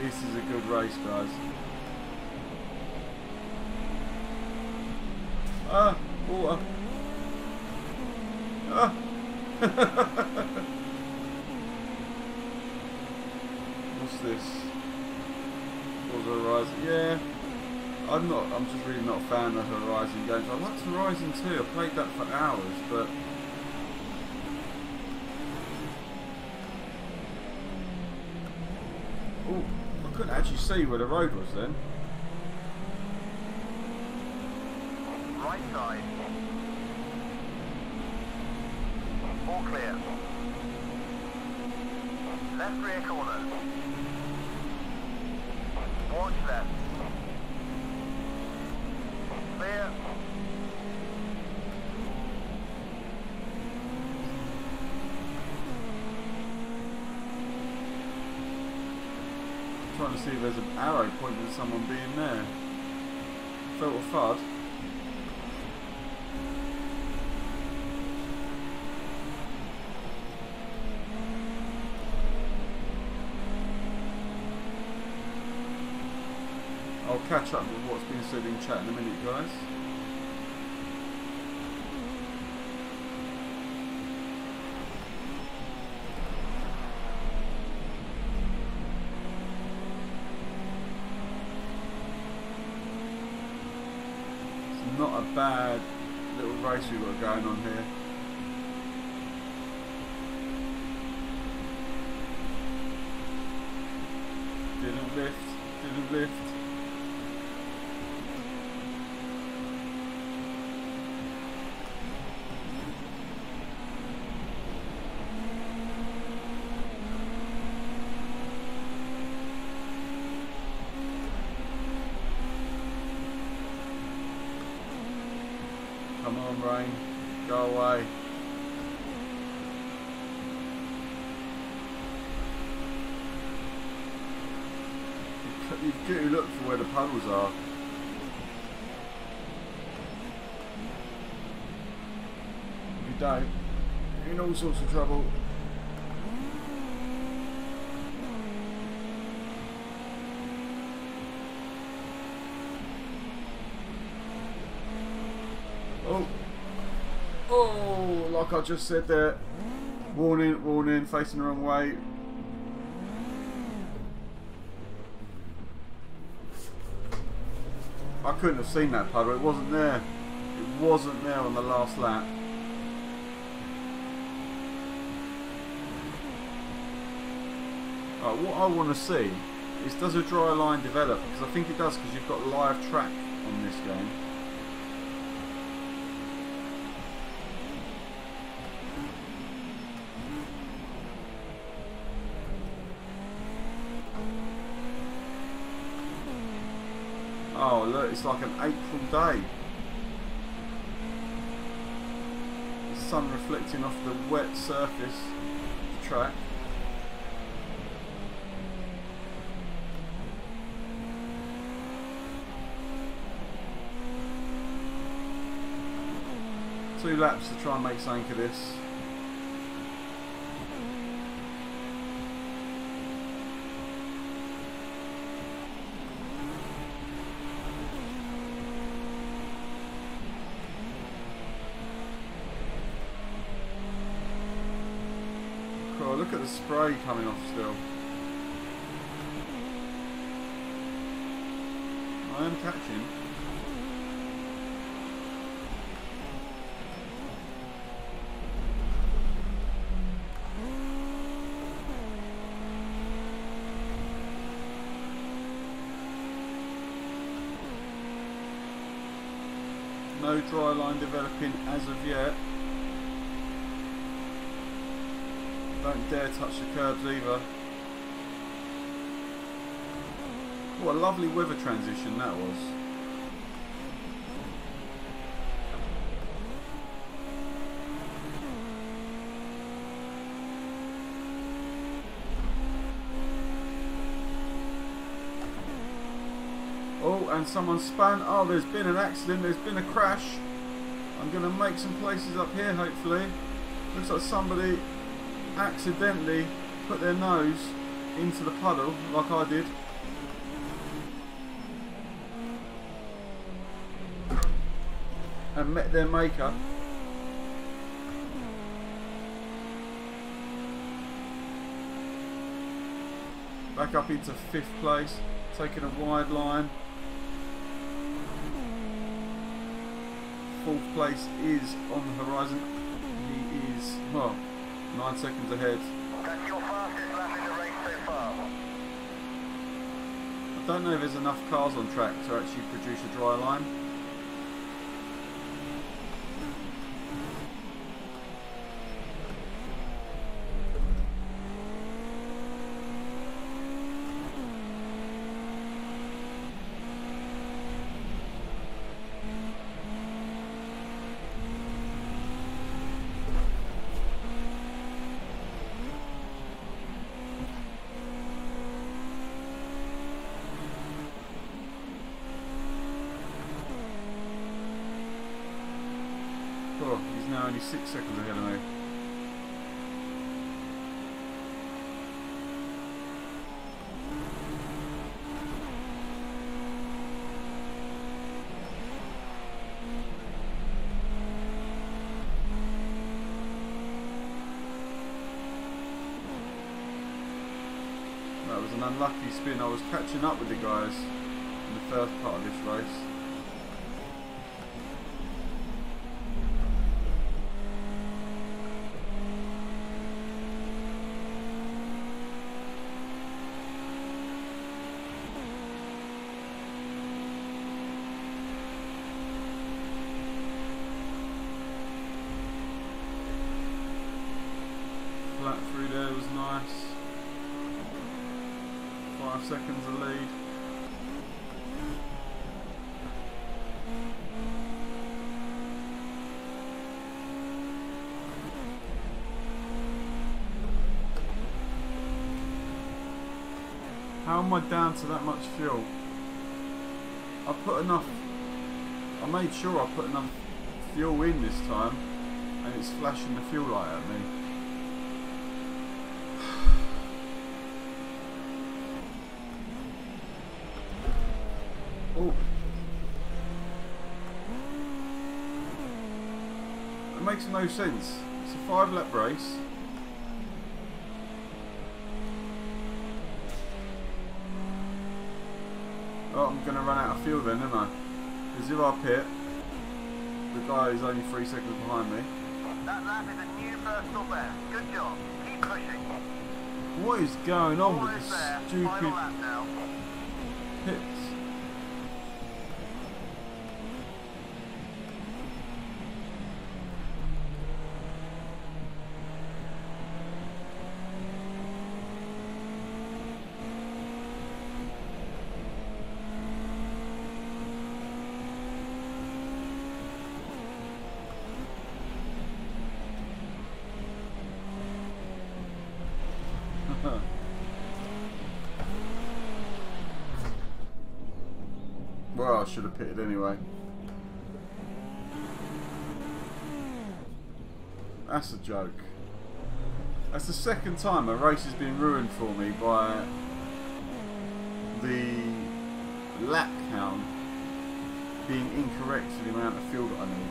This is a good race, guys. Ah, water. Ah. What's this? Forza Horizon. Yeah. I'm just really not a fan of Horizon games. I liked Horizon 2. I played that for hours, but oh, I couldn't actually see where the road was then. Right side. All clear. Left rear corner. Watch left. Clear. I'm trying to see if there's an arrow pointing at someone being there. Felt a FUD. I'll catch up with what's been said in chat in a minute, guys. It's not a bad little race we've got going on here. Didn't lift, didn't lift. Come on, rain, go away. You've got to look for where the puddles are. If you don't, you're in all sorts of trouble. Oh, oh, like I just said there. Warning, warning, facing the wrong way. I couldn't have seen that puddle, it wasn't there. It wasn't there on the last lap. Right, what I want to see is, does a dry line develop? Because I think it does, because you've got live track on this game. Oh look, it's like an April day. The sun reflecting off the wet surface of the track. Two laps to try and make something of this. Look at the spray coming off still. I am catching. No dry line developing as of yet. Don't dare touch the curbs either. What a lovely weather transition that was. Oh, and someone spun. Oh, there's been an accident, there's been a crash. I'm going to make some places up here, hopefully. Looks like somebody accidentally put their nose into the puddle like I did. and met their maker. Back up into 5th place, taking a wide line. 4th place is on the horizon. He is, well, 9 seconds ahead. That's your fastest lap in the race so far. I don't know if there's enough cars on track to actually produce a dry line. Oh, he's now only 6 seconds ahead of me. That was an unlucky spin. I was catching up with the guys in the first part of this race. Flat through there was nice. 5 seconds of lead. How am I down to that much fuel? I put enough. I made sure I put enough fuel in this time, and it's flashing the fuel light at me. Oh. It makes no sense. It's a 5-lap race. Oh, I'm going to run out of fuel then, am I? Because if I pit, the guy is only 3 seconds behind me. That lap is a new personal best. Good job. Keep pushing. What is going on with Almost this there. stupid Final lap now. pits? Well, I should have pitted anyway. That's a joke. That's the second time a race has been ruined for me by the lap count being incorrect for the amount of fuel that I need.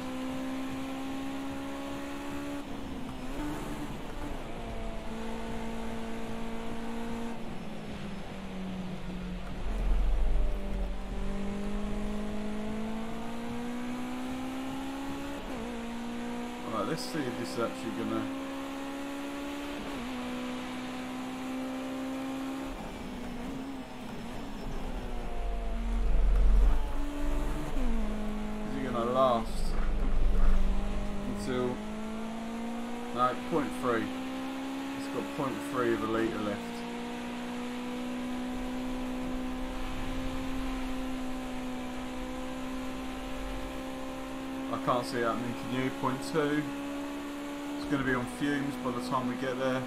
Alright, let's see if this is actually gonna... Is he gonna last until... No, 0.3. It's got 0.3 of a litre left. I can't see it happening, can you? 0.2. It's going to be on fumes by the time we get there.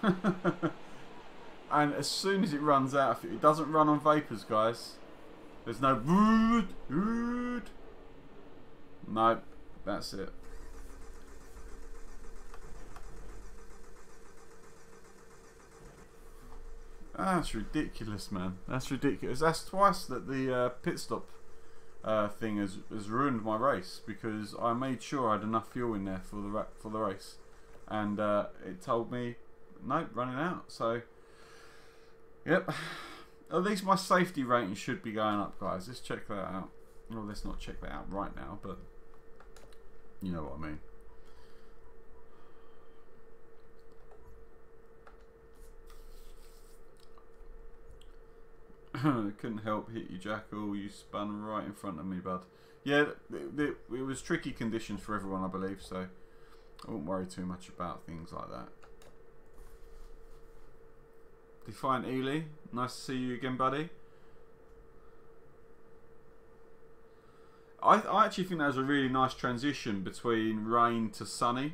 And as soon as it runs out, it doesn't run on vapors, guys. There's no wood. No, that's it. That's ridiculous, man. That's ridiculous. That's twice that the pit stop thing has ruined my race, because I made sure I had enough fuel in there for the race, and it told me nope, running out. So yep, at least my safety rating should be going up, guys. Let's check that out. Well, let's not check that out right now, but you know what I mean. Couldn't help hit you, Jackal. You spun right in front of me, bud. Yeah, it was tricky conditions for everyone, I believe, so I won't worry too much about things like that. Defiant Ely, nice to see you again, buddy. I actually think that was a really nice transition between rain to sunny.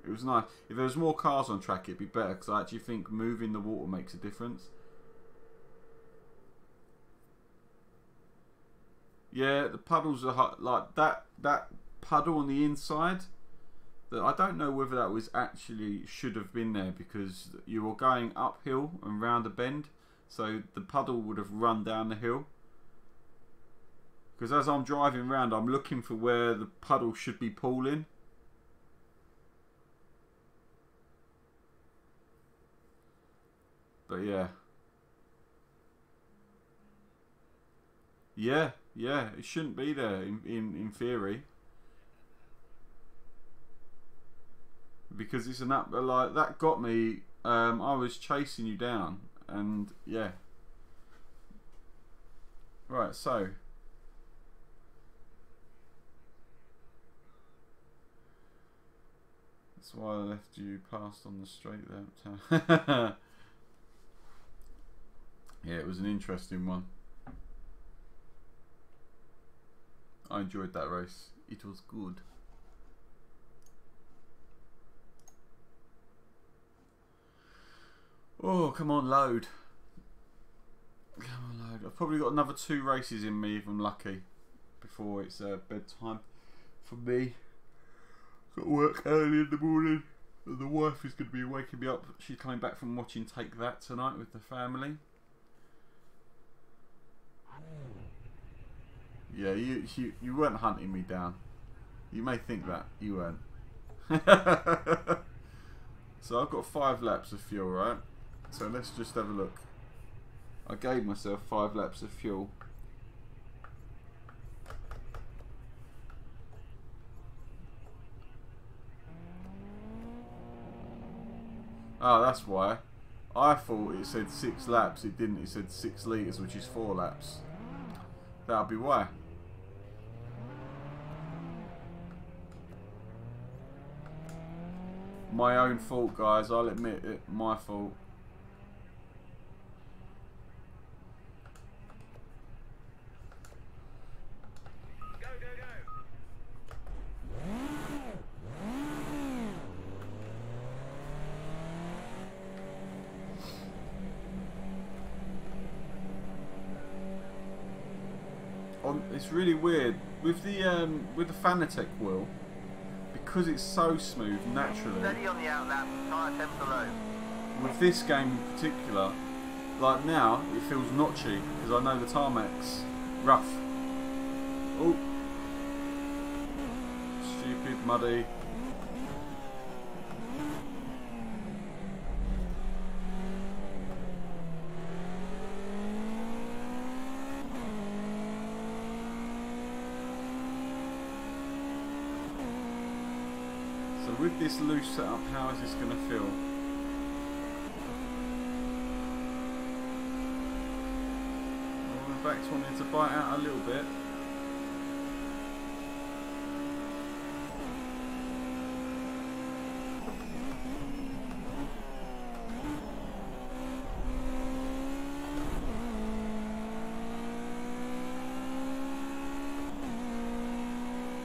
It was nice. If there was more cars on track, it'd be better, because I actually think moving the water makes a difference. Yeah, the puddles are like that puddle on the inside. That I don't know whether that was actually should have been there, because you were going uphill and round a bend, so the puddle would have run down the hill. Because as I'm driving around, I'm looking for where the puddle should be pooling. But yeah. Yeah, it shouldn't be there in theory. Because it's an up, like, that got me, I was chasing you down, and yeah. Right, so. That's why I left you past on the straight there. Yeah, it was an interesting one. I enjoyed that race. It was good. Oh, come on, load. Come on, load. I've probably got another 2 races in me if I'm lucky before it's bedtime for me. Got work early in the morning. And the wife is going to be waking me up. She's coming back from watching Take That tonight with the family. Yeah, you weren't hunting me down. You may think that. You weren't. So I've got 5 laps of fuel, right? So let's just have a look. I gave myself 5 laps of fuel. Oh, that's why. I thought it said 6 laps. It didn't. It said 6 litres, which is 4 laps. That'll be why. My own fault, guys. I'll admit it. My fault. Go, go, go. It's really weird with the Fanatec wheel, because it's so smooth naturally. Steady on the outlap, tyre temps are low. With this game in particular, like now, it feels notchy because I know the tarmac's rough. Oh, stupid muddy. With this loose setup, how is this going to feel? Oh, the back's wanting to bite out a little bit.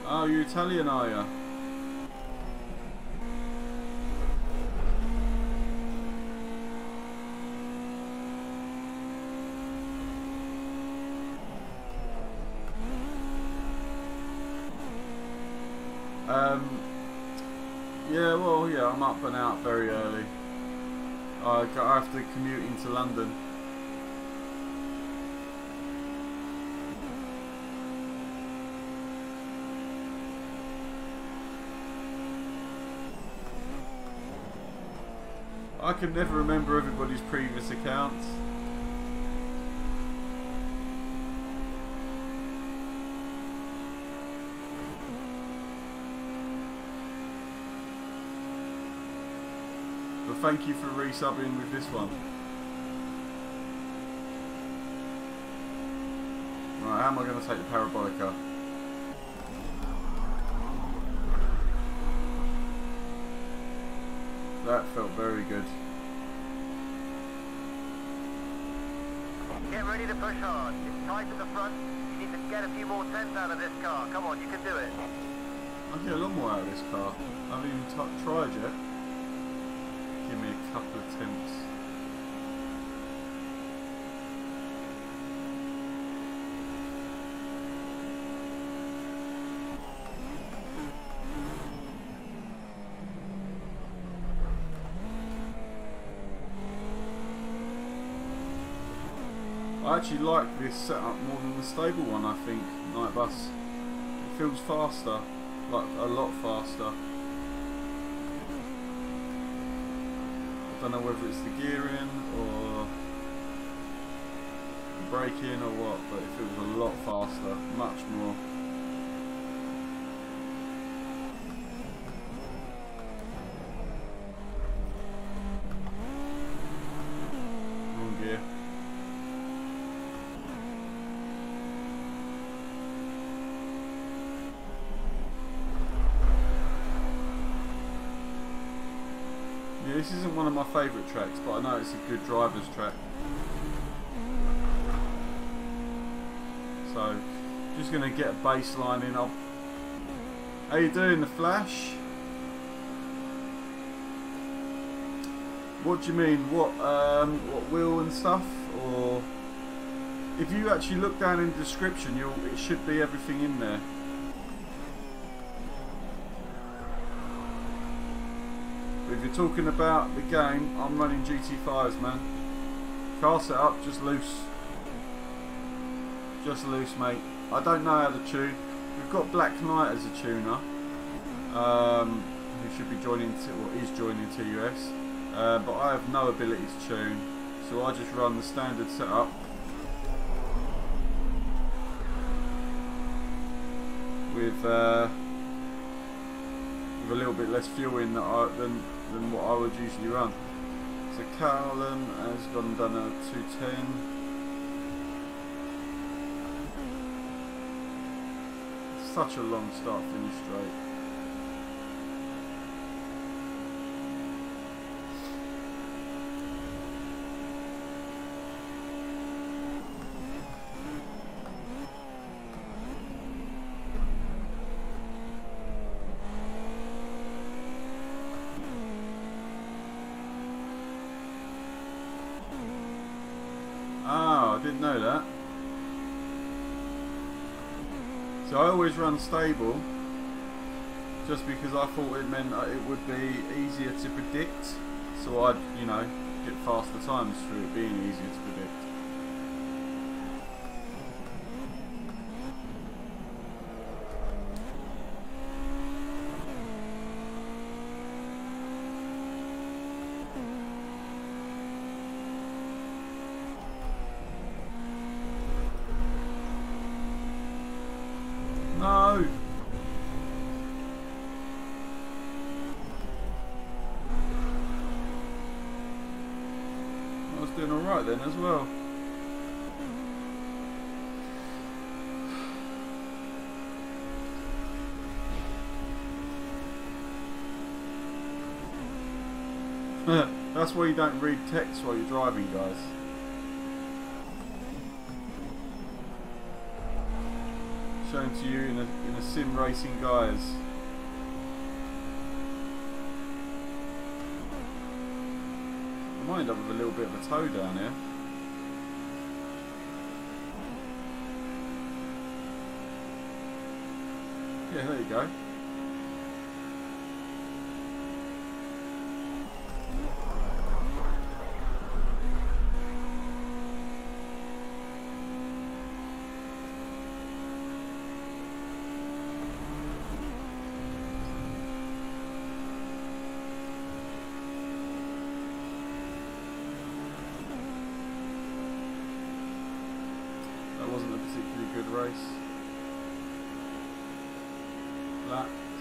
Oh, you're Italian, are you? Oh, 1 Yeah, well, yeah, I'm up and out very early. I have to commute into London. I can never remember everybody's previous accounts. But thank you for resubbing with this one. Right, how am I going to take the Parabolica? That felt very good. Get ready to push hard. It's tight at the front. You need to get a few more tenths out of this car. Come on, you can do it. I'll get a lot more out of this car. I haven't even tried yet. Give me a couple of attempts. I actually like this setup more than the stable one, I think, Night Bus. It feels faster, like a lot faster. I don't know whether it's the gearing or the braking or what, but it feels a lot faster, much more. Wrong gear. Yeah, this isn't one of my favourite tracks, but I know it's a good driver's track. So, just going to get a baseline in. How you doing, The Flash? What do you mean? What wheel and stuff? Or if you actually look down in the description, it should be everything in there. If you're talking about the game, I'm running GT5s, man. Car setup, just loose. Just loose, mate. I don't know how to tune. We've got Black Knight as a tuner, who should be joining, or is joining TUS. But I have no ability to tune, so I just run the standard setup. With a little bit less fuel in than what I would usually run. So Callum has gone and done a 210. Such a long start finish straight. Oh, I didn't know that. So I always run stable just because I thought it meant that it would be easier to predict, so I'd, you know, get faster times through it being easier to predict. No! I was doing alright then as well. That's why you don't read text while you're driving, guys. Shown to you in a sim racing guise. I might end up with a little bit of a toe down here. Yeah, there you go.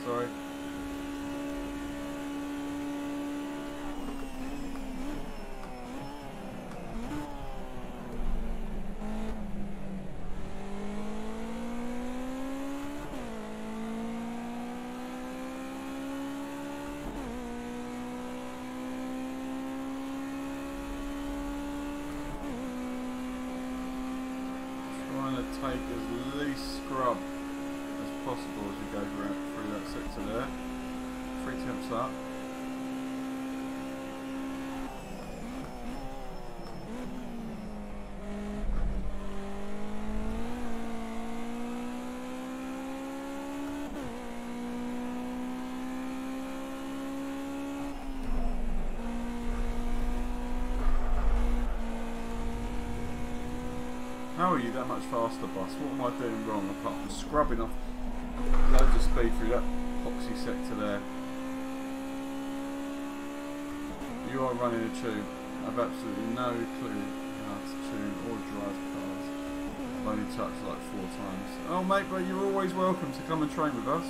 sorry. Take as least scrub as possible as we go through that sector there. 3 temps up. How are you that much faster, boss? What am I doing wrong apart from scrubbing off loads of speed through that epoxy sector there? You are running a tube. I've absolutely no clue how to tune or drive cars. I've only touched like 4 times. Oh mate, but you're always welcome to come and train with us.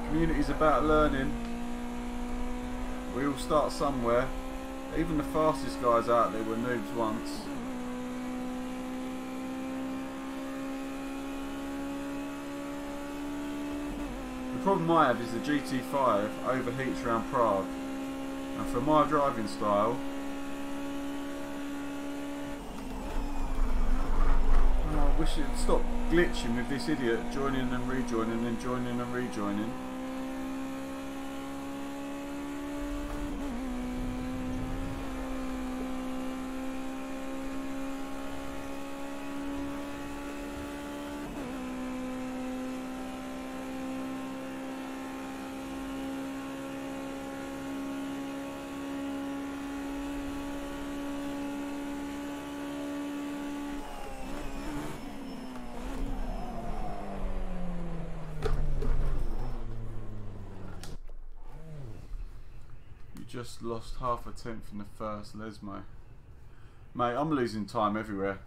The community's about learning. We all start somewhere. Even the fastest guys out there were noobs once. The problem I have is the GT5 overheats around Prague. And for my driving style, I wish it'd stop glitching with this idiot joining and rejoining and joining and rejoining. Just lost half a tenth in the first Lesmo. Mate, I'm losing time everywhere.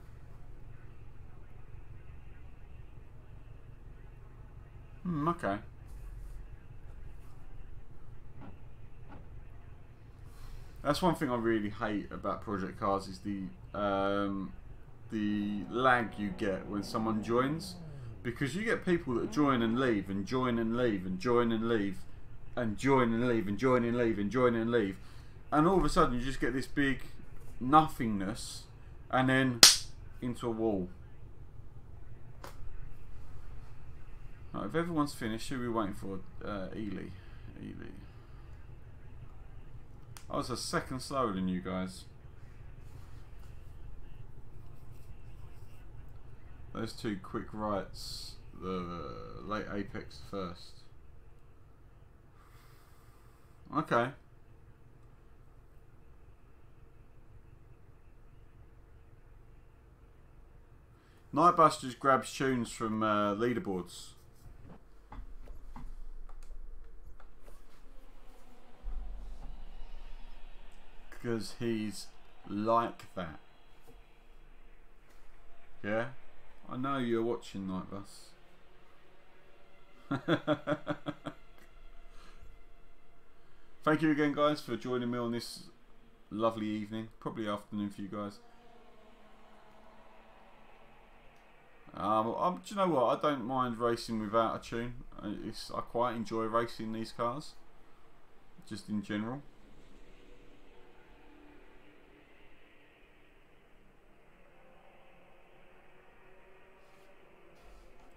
Okay. That's one thing I really hate about project cars is the lag you get when someone joins, because you get people that join and leave and join and leave and join and leave and join and leave and join and leave and join and leave, and all of a sudden you just get this big nothingness and then into a wall. Right, if everyone's finished, who are we waiting for? Ely. I was a second slower than you guys. Those 2 quick rights, the late apex first. Okay. Nightbus just grabs tunes from leaderboards. Because he's like that. Yeah? I know you're watching Nightbus. Thank you again, guys, for joining me on this lovely evening. Probably afternoon for you guys. Do you know what? I don't mind racing without a tune. I quite enjoy racing these cars, just in general.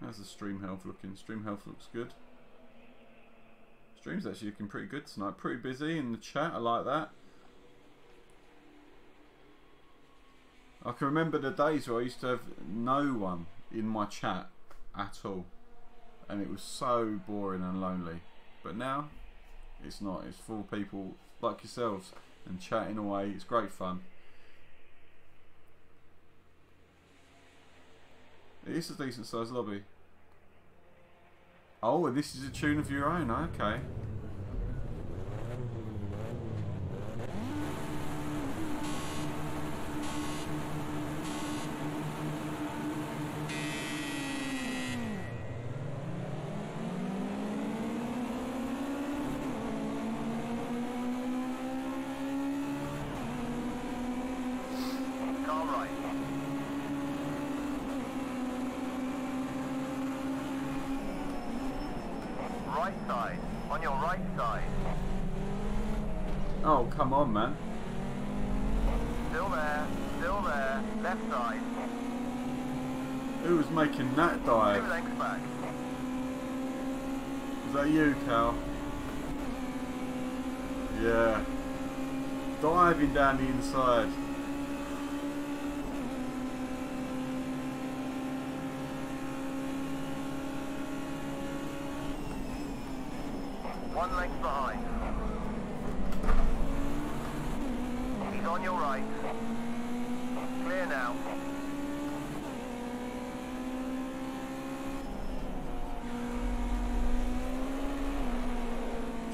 How's the stream health looking? Stream health looks good. Stream's actually looking pretty good tonight. Pretty busy in the chat. I like that. I can remember the days where I used to have no one in my chat at all, and it was so boring and lonely. But now it's not. It's full of people like yourselves and chatting away. It's great fun. It is a decent sized lobby. Oh, and this is a tune of your own. Okay. right side. On your right side. Oh, come on, man. Still there. Still there. Left side. Who was making that 2 dive? lengths back. Was that you, Cal? Yeah. Diving down the inside. One length behind. He's on your right. Clear now.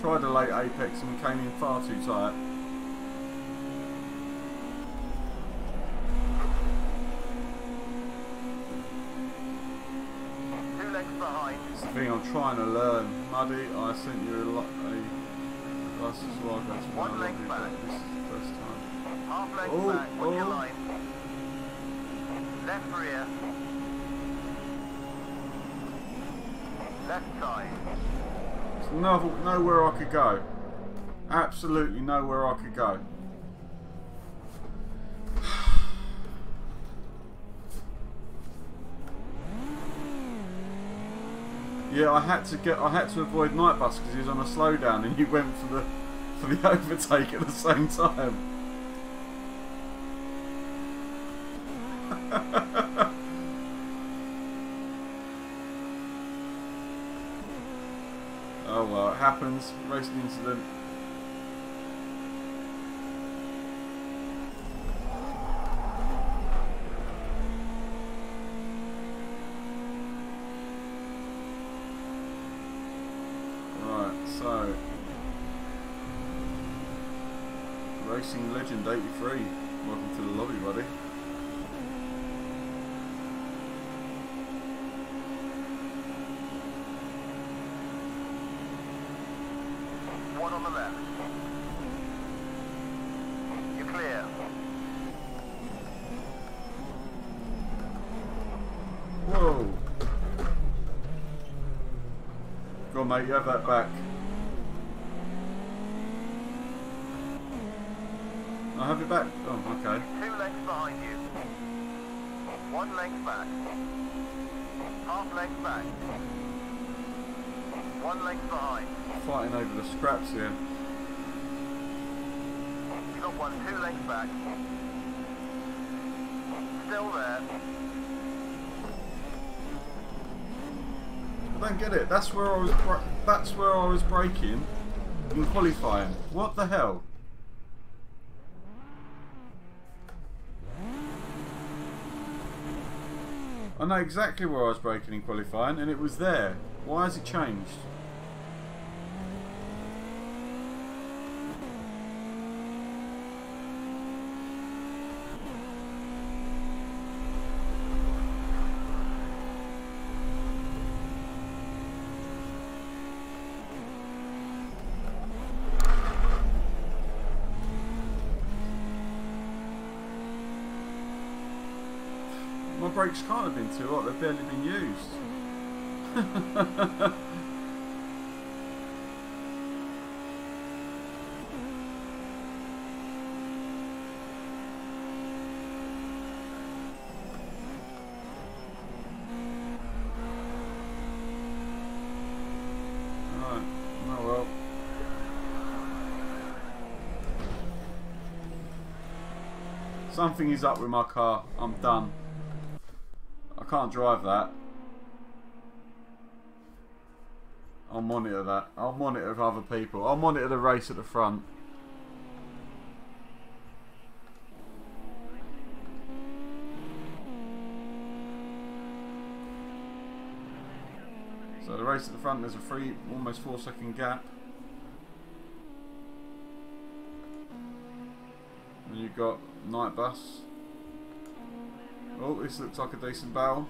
Tried a late apex and came in far too tight. It's the thing I'm trying to learn. Muddy, I sent you a license while ago to One length back. This is the first time. Half length back. What's your line? Left rear. Left side. There's nowhere I could go. Absolutely nowhere I could go. Yeah, I had to avoid night bus because he was on a slowdown and you went for the overtake at the same time. Oh well, it happens. Racing incident. So, Racing Legend 83, welcome to the lobby, buddy. One on the left. You're clear. Whoa! Go on, mate, you have that back. I have it back. Oh, okay. 2 lengths behind you. 1 length back. Half length back. 1 length behind. Fighting over the scraps here. You got 2 lengths back. Still there. I don't get it. That's where I was braking in qualifying. What the hell? I know exactly where I was braking in qualifying and it was there. Why has it changed? My brakes can't have been too hot, they've barely been used. Alright, oh well. Something is up with my car, I'm done. I can't drive that. I'll monitor that. I'll monitor other people. I'll monitor the race at the front. So the race at the front, there's a almost 4 second gap. And you've got night bus. Oh, this looks like a decent battle.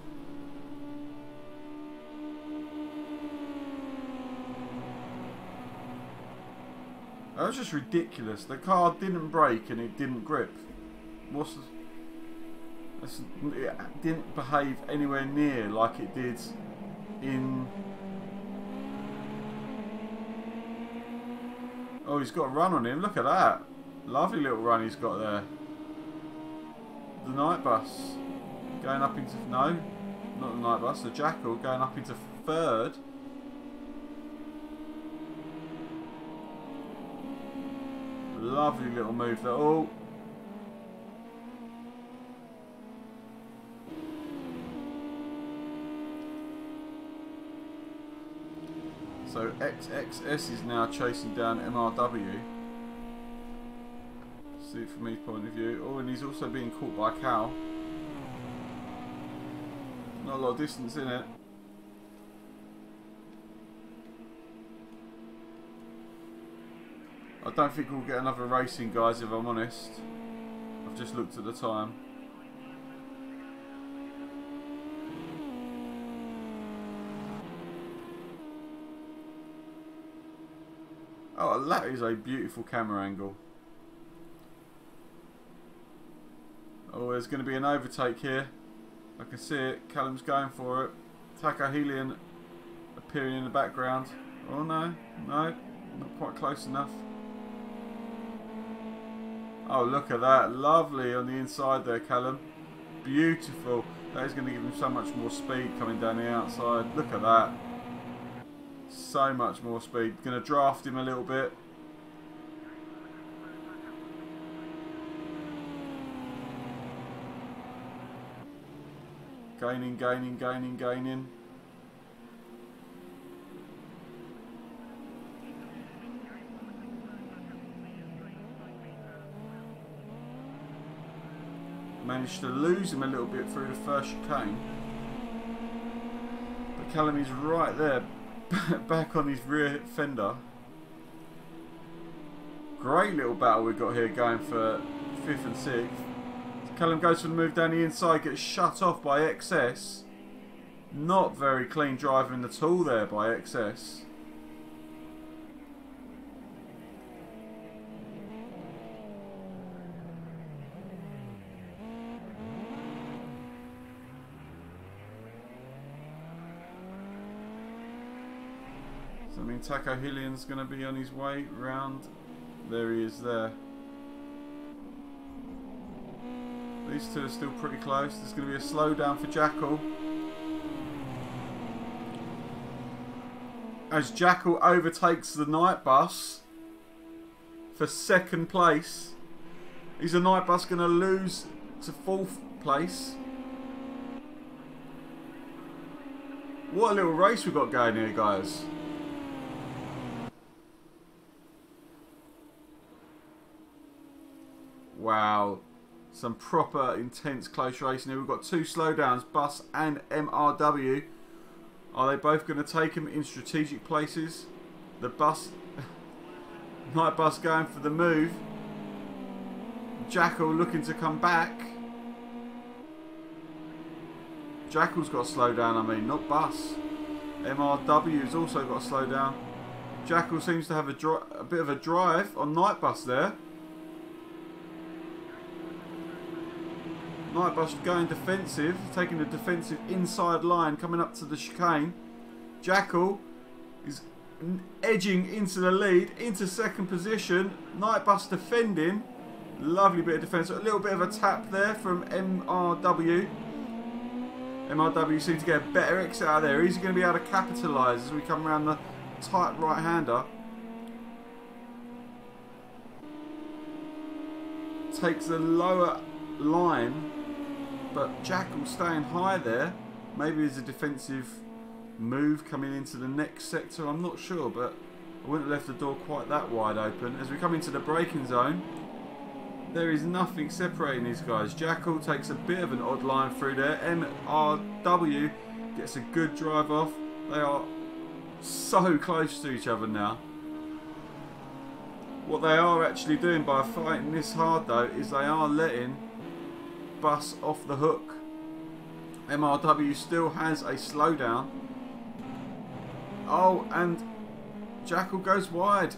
That was just ridiculous. The car didn't brake and it didn't grip. What's the... It didn't behave anywhere near like it did in Oh, he's got a run on him. Look at that. Lovely little run he's got there. The night bus going up into... No, not the night bus. The Jackal going up into third. Lovely little move there. Oh. So XXS is now chasing down MRW. See it from his point of view. Oh, and he's also being caught by a cow. Not a lot of distance in it. I don't think we'll get another racing, guys, if I'm honest. I've just looked at the time. Oh, that is a beautiful camera angle. Oh, there's going to be an overtake here. I can see it. Callum's going for it. Takahelian appearing in the background. Oh no, no, not quite close enough. Oh, look at that. Lovely on the inside there, Callum. Beautiful. That is going to give him so much more speed coming down the outside. Look at that. So much more speed. Going to draft him a little bit. Gaining, gaining, gaining, gaining. Managed to lose him a little bit through the first chicane. But Callum is right there, back on his rear fender. Great little battle we've got here going for 5th and 6th. Callum goes for the move down the inside, gets shut off by XS. Not very clean driving at all there by XS. So I mean Takahelian's going to be on his way round. There he is there. These two are still pretty close. There's going to be a slowdown for Jackal. As Jackal overtakes the night bus for 2nd place. Is the night bus going to lose to 4th place? What a little race we've got going here, guys. Wow. Some proper intense close racing here. We've got 2 slowdowns, Bus and MRW. Are they both going to take him in strategic places? The bus, night bus going for the move. Jackal looking to come back. Jackal's got to slow down, I mean, not Bus. MRW's also got to slow down. Jackal seems to have a bit of a drive on night bus there. Night bus going defensive, taking the defensive inside line, coming up to the chicane. Jackal is edging into the lead, into 2nd position. Night bus defending. Lovely bit of defence. A little bit of a tap there from MRW. MRW seems to get a better exit out of there. Is he going to be able to capitalise as we come around the tight right-hander? Takes the lower line. But Jackal staying high there. Maybe there's a defensive move coming into the next sector. I'm not sure, but I wouldn't have left the door quite that wide open. As we come into the braking zone, there is nothing separating these guys. Jackal takes a bit of an odd line through there. MRW gets a good drive off. They are so close to each other now. What they are actually doing by fighting this hard, though, is they are letting Bus off the hook. MRW still has a slowdown. Oh, and Jackal goes wide.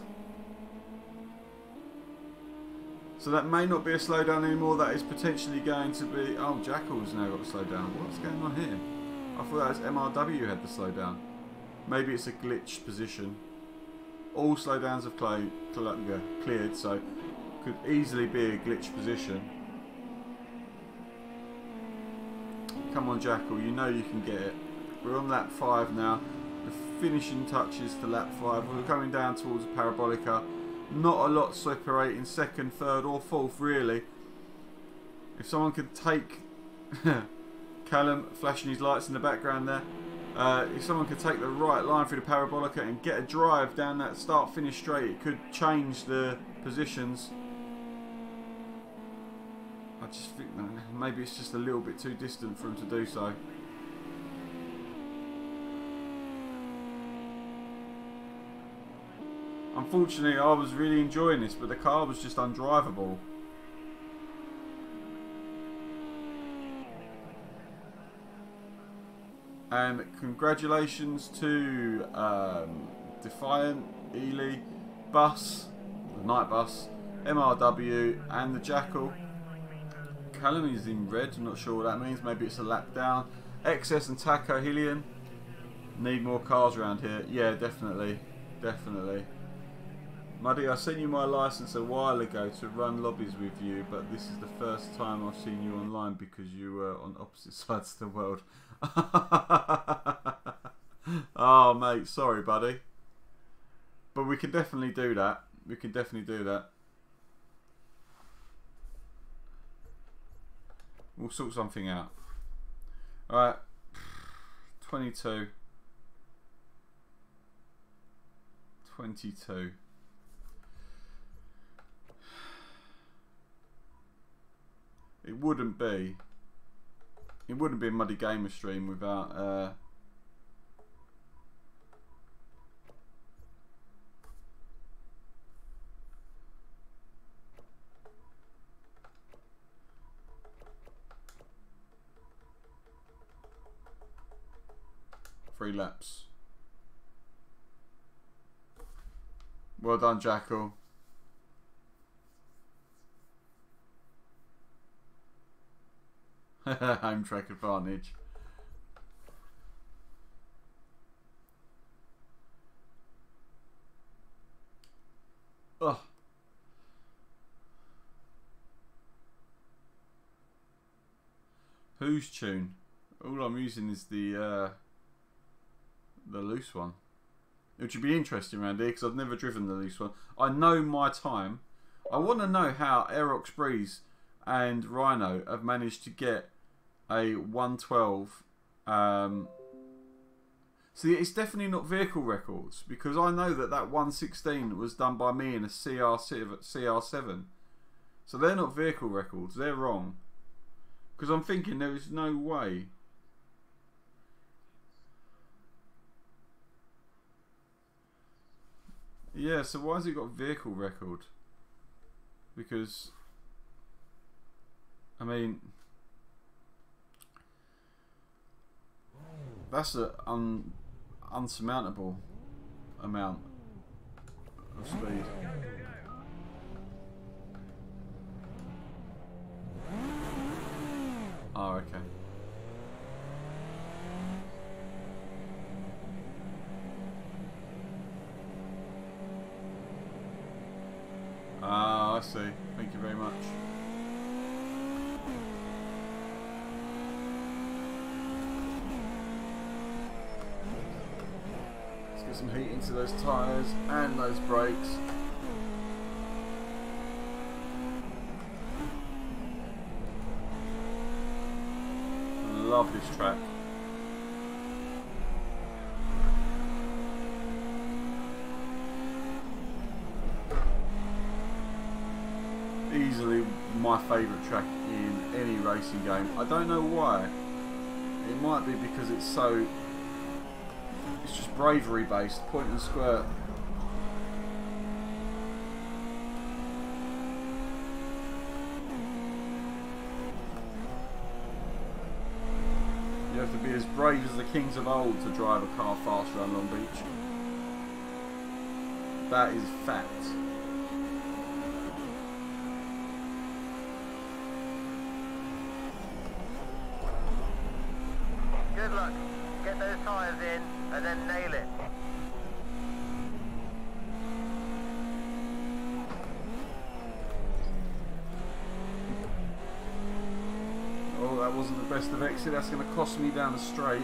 So that may not be a slowdown anymore. That is potentially going to be... Oh, Jackal's now got a slowdown. What's going on here? I thought that was MRW who had the slowdown. Maybe it's a glitched position. All slowdowns have cleared, so could easily be a glitch position. Come on, Jackal, you know you can get it. We're on lap 5 now. The finishing touches to lap 5. We're coming down towards the Parabolica. Not a lot separating second, third or fourth really. If someone could take Callum flashing his lights in the background there. If someone could take the right line through the Parabolica and get a drive down that start-finish straight, it could change the positions. I just think maybe it's just a little bit too distant for him to do so. Unfortunately, I was really enjoying this, but the car was just undrivable. And congratulations to Defiant, Ely, Bus, the Night Bus, MRW and the Jackal. Callum is in red, I'm not sure what that means, maybe it's a lap down. XS and Taco Hillian. Need more cars around here. Yeah, definitely. Definitely. Muddy, I sent you my license a while ago to run lobbies with you, but this is the first time I've seen you online because you were on opposite sides of the world. Oh, mate, sorry, buddy. But we can definitely do that. We can definitely do that. We'll sort something out. Alright. 22. 22. It wouldn't be a Muddy Gamer stream without three laps. Well done, Jackal. Home track advantage. Ugh. Whose tune? All I'm using is the loose one. Which would be interesting around here because I've never driven the loose one. I know my time. I want to know how ROG STRIX and Rhino have managed to get a 112. See, it's definitely not vehicle records because I know that 116 was done by me in a CR7. So they're not vehicle records. They're wrong. Because I'm thinking there is no way. Yeah, so why has it got vehicle record? Because, I mean, that's an unsurmountable amount of speed. Oh, okay. Ah, I see. Thank you very much. Let's get some heat into those tyres and those brakes. Love this track. Easily my favourite track in any racing game. I don't know why. It might be because it's just bravery based, point and squirt. You have to be as brave as the kings of old to drive a car fast around Long Beach. That is fact. Good luck. Get those tyres in and then nail it. that wasn't the best of exit. That's going to cost me down the straight.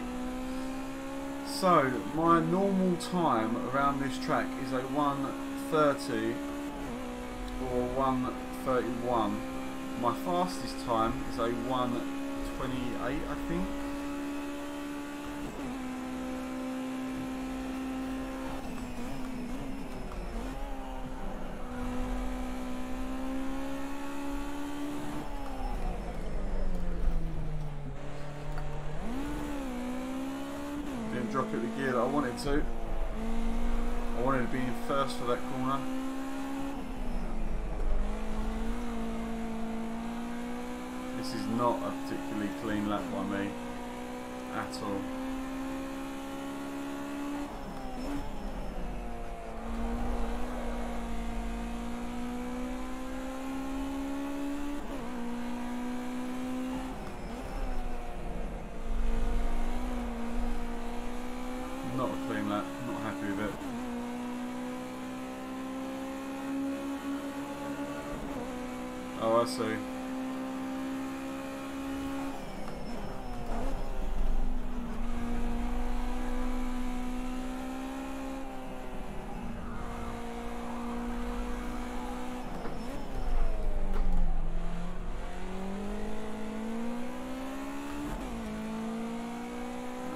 So my normal time around this track is a 1:30 or 1:31. My fastest time is a 1:28, I think. Drop it the gear that I wanted to. I wanted to be in first for that corner. This is not a particularly clean lap by me at all. Not a clean lap, not happy with it. Oh, I see.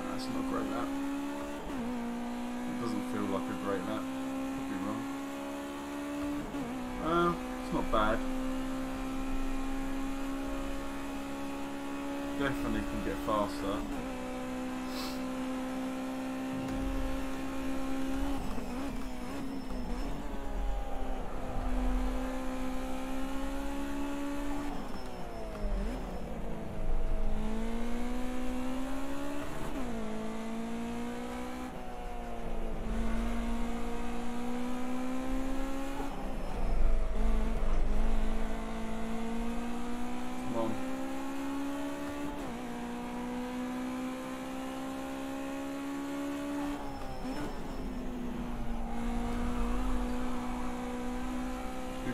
That's not a great lap. Doesn't feel like a great lap. Could be wrong. It's not bad. Definitely can get faster.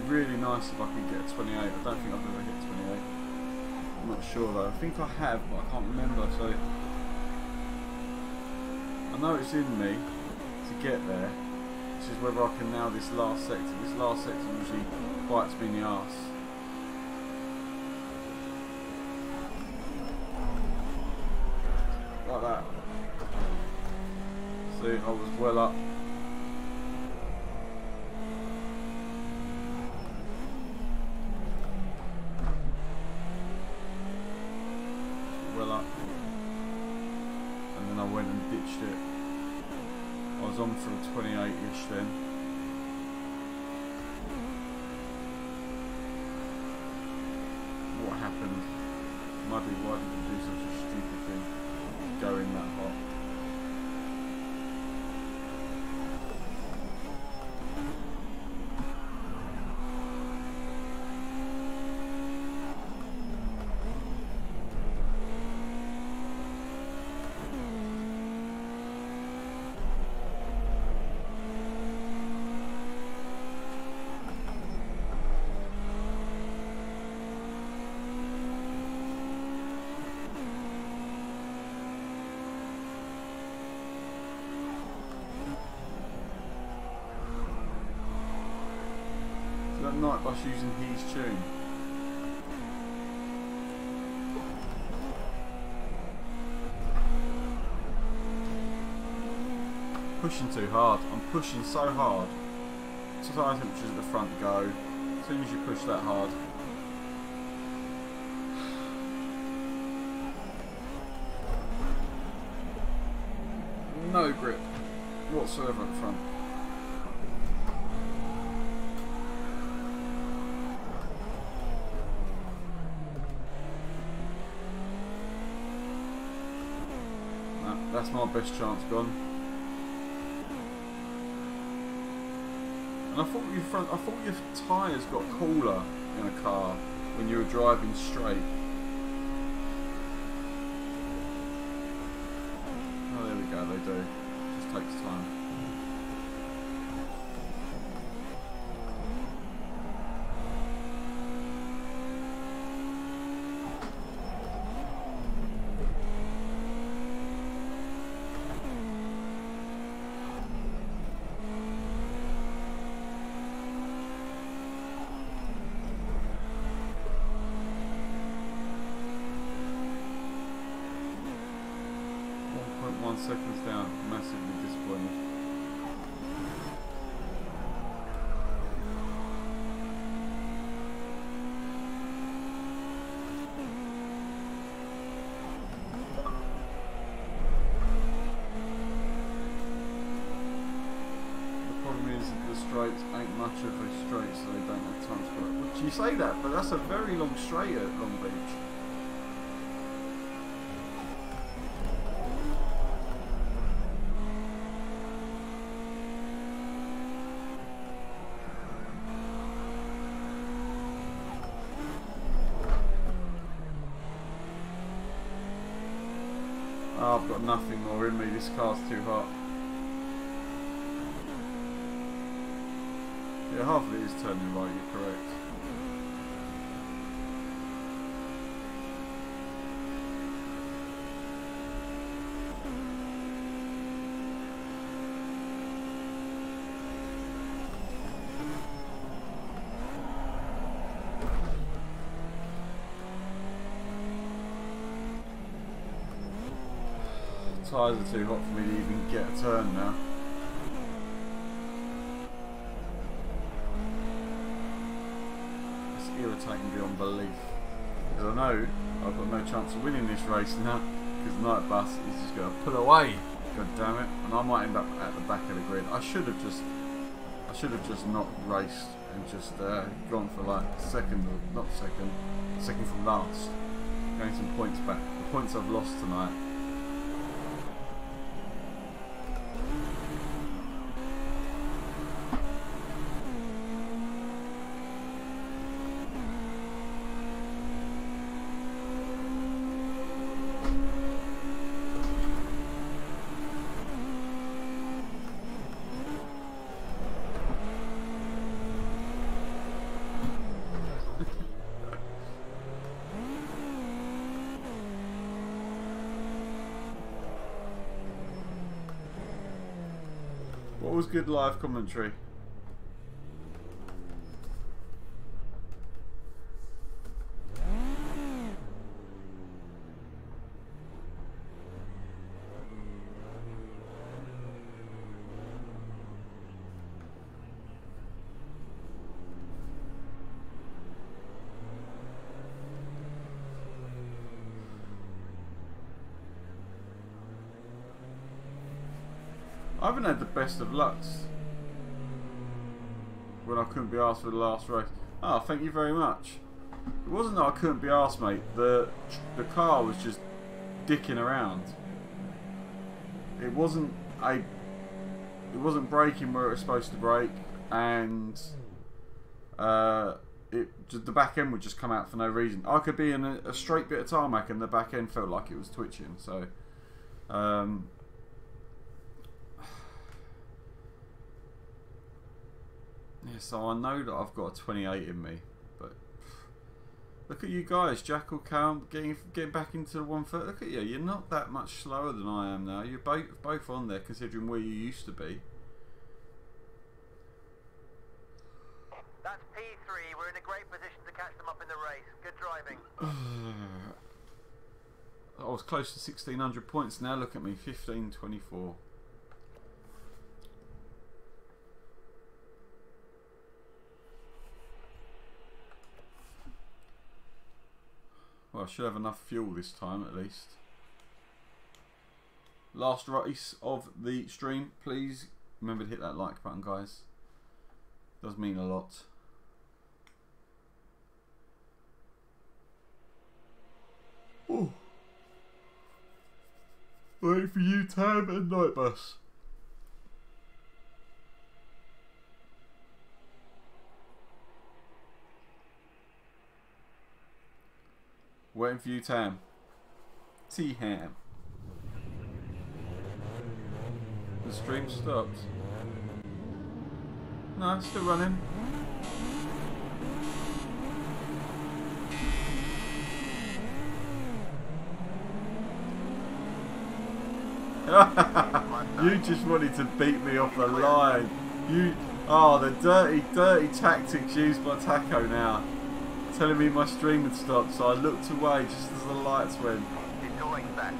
Really nice if I could get a 28. I don't think I've ever hit 28. I'm not sure though. I think I have, but I can't remember. So I know it's in me to get there. Which is whether I can now this last sector. This last sector usually bites me in the arse. Like that. See, I was well up. And then I went and ditched it. I was on for a 28-ish then. What happened? Muddy, why did you do such a stupid thing? Going that hot. Night bus using his tune. Pushing too hard. I'm pushing so hard. Tire temperatures at the front go. As soon as you push that hard. No grip whatsoever at the front. That's my best chance gone. And I thought your tyres got cooler in a car when you were driving straight. Oh, there we go. They do. Just takes time. 1 seconds down. Massively disappointed. Straights ain't much of a straight, so they don't have time to work. Well, you say that, but that's a very long straight at Long Beach. Oh, I've got nothing more in me. This car's too hot. Yeah, half of it is turning right, you're correct. Tyres are too hot for me to even get a turn now. Irritating beyond belief, because I know I've got no chance of winning this race now, because the night bus is just going to pull away. God damn it! And I might end up at the back of the grid. I should have just not raced and just gone for like second from last, going some points back. The points I've lost tonight. What was good live commentary? I haven't had the best of lucks when I couldn't be asked for the last race. Ah, thank you very much. It wasn't that I couldn't be asked, mate. The car was just dicking around. It wasn't braking where it was supposed to brake, and the back end would just come out for no reason. I could be in a straight bit of tarmac and the back end felt like it was twitching. So. Yeah, so I know that I've got a 28 in me, but look at you guys, Jackal Cam getting back into the 130. Look at you, you're not that much slower than I am now. You're both on there considering where you used to be. That's P3, we're in a great position to catch them up in the race. Good driving. I was close to 1600 points, now look at me, 1524. Well, I should have enough fuel this time at least. Last race of the stream. Please remember to hit that like button, guys. It does mean a lot. Oh. Waiting for you, Tam and Night Bus. Waiting for you, Tam. T-Ham. The stream stopped. No, it's still running. You just wanted to beat me off the line. The dirty tactics used by Taco now. Telling me my stream had stopped, so I looked away just as the lights went. It's always that.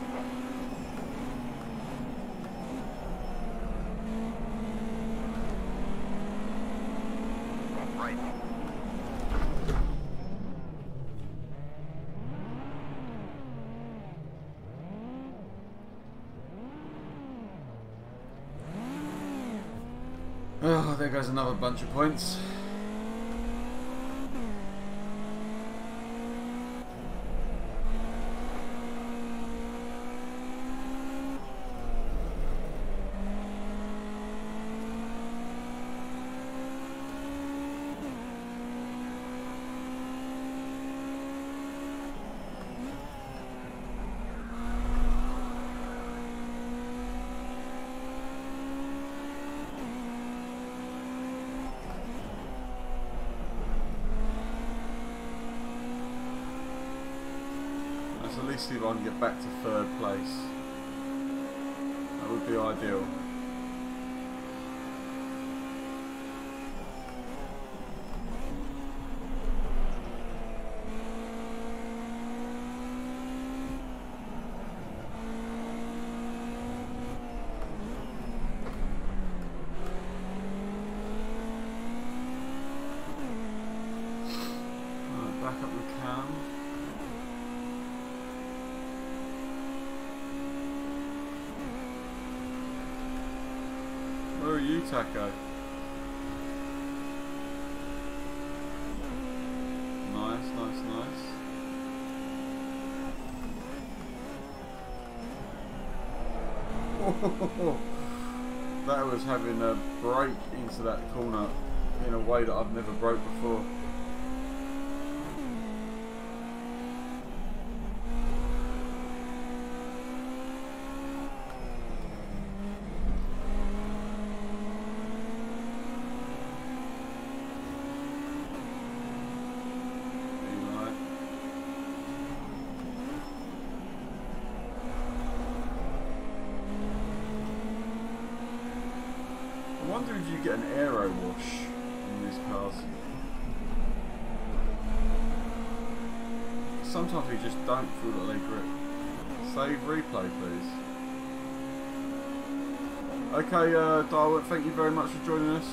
Oh, there goes another bunch of points. At least see if I can get back to 3rd place. That would be ideal. Back up the cam. Where are you, Taco? Nice, nice, nice. Oh, that was having a break into that corner in a way that I've never broke before. I wonder if you get an aero wash in these cars. Sometimes we just don't feel that they grip. Save replay, please. Okay, Darwin, thank you very much for joining us.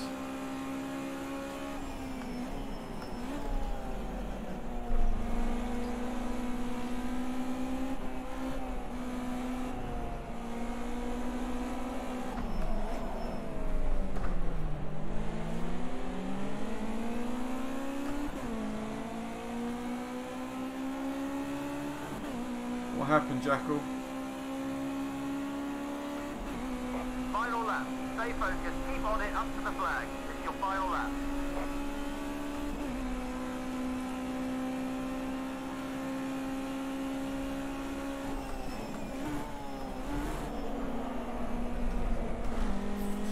What happened, Jackal? Final lap. Stay focused. Keep on it up to the flag. It's your final lap.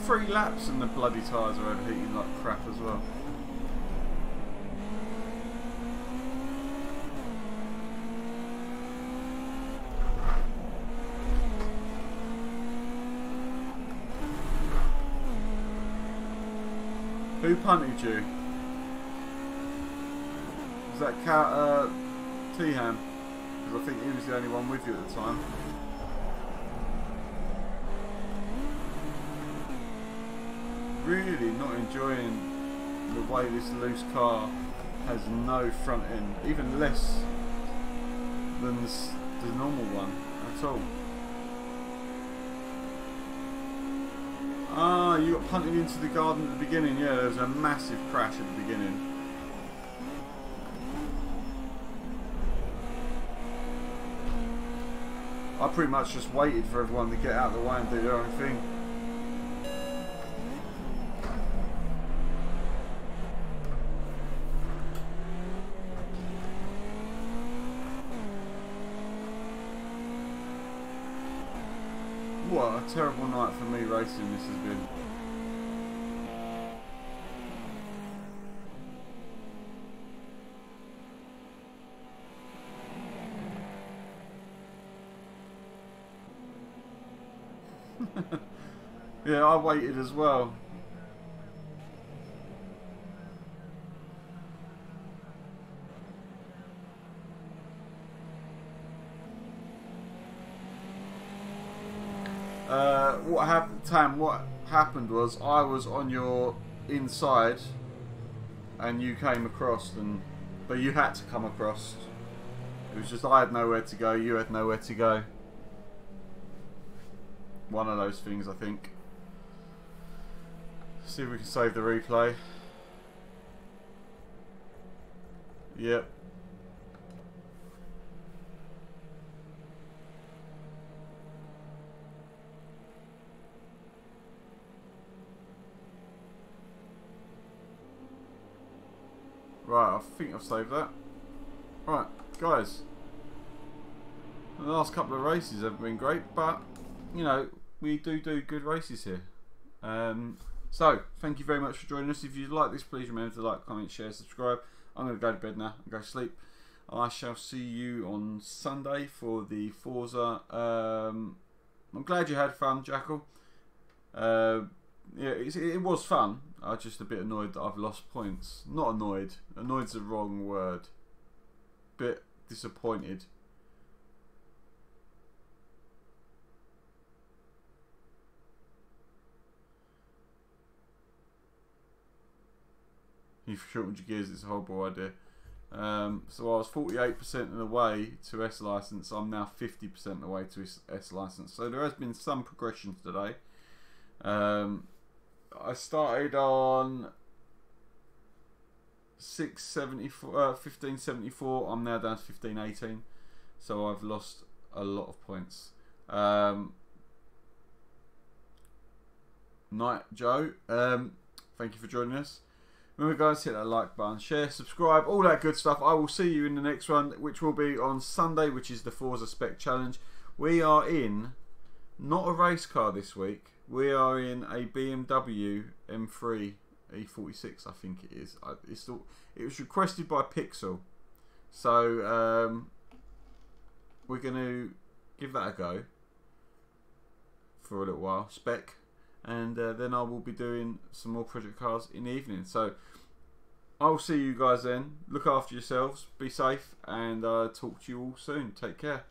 Three laps and the bloody tyres are overheating like crap as well. Who punted you? Was that T-Ham? Because I think he was the only one with you at the time. Really not enjoying the way this loose car has no front end, even less than the normal one at all. Ah, you got punted into the garden at the beginning. Yeah, there was a massive crash at the beginning. I pretty much just waited for everyone to get out of the way and do their own thing. What a terrible night for me racing this has been. Yeah, I waited as well. What happened, Tam? What happened was I was on your inside, and you came across, but you had to come across. It was just I had nowhere to go, you had nowhere to go. One of those things, I think. See if we can save the replay. Yep. Right, I think I've saved that. Right, guys. The last couple of races haven't been great, but, you know, we do good races here. So, thank you very much for joining us. If you like this, please remember to like, comment, share, subscribe. I'm going to go to bed now and go to sleep. I shall see you on Sunday for the Forza. I'm glad you had fun, Jackal. Yeah, it was fun. I'm just a bit annoyed that I've lost points. Not annoyed. Annoyed's the wrong word. Bit disappointed. You've shortened your gears, it's a horrible idea. So I was 48% of the way to S license. I'm now 50% of the way to S license. So there has been some progression today. I started on 1574. I'm now down to 1518. So I've lost a lot of points. Night Joe. Thank you for joining us. Remember guys, hit that like button, share, subscribe, all that good stuff. I will see you in the next one, which will be on Sunday, which is the Forza Spec Challenge. We are in, not a race car this week, we are in a BMW M3 E46, I think it is. It was requested by Pixel. So, we're going to give that a go for a little while, spec. And then I will be doing some more project cars in the evening. So I'll see you guys then. Look after yourselves, be safe, and talk to you all soon. Take care.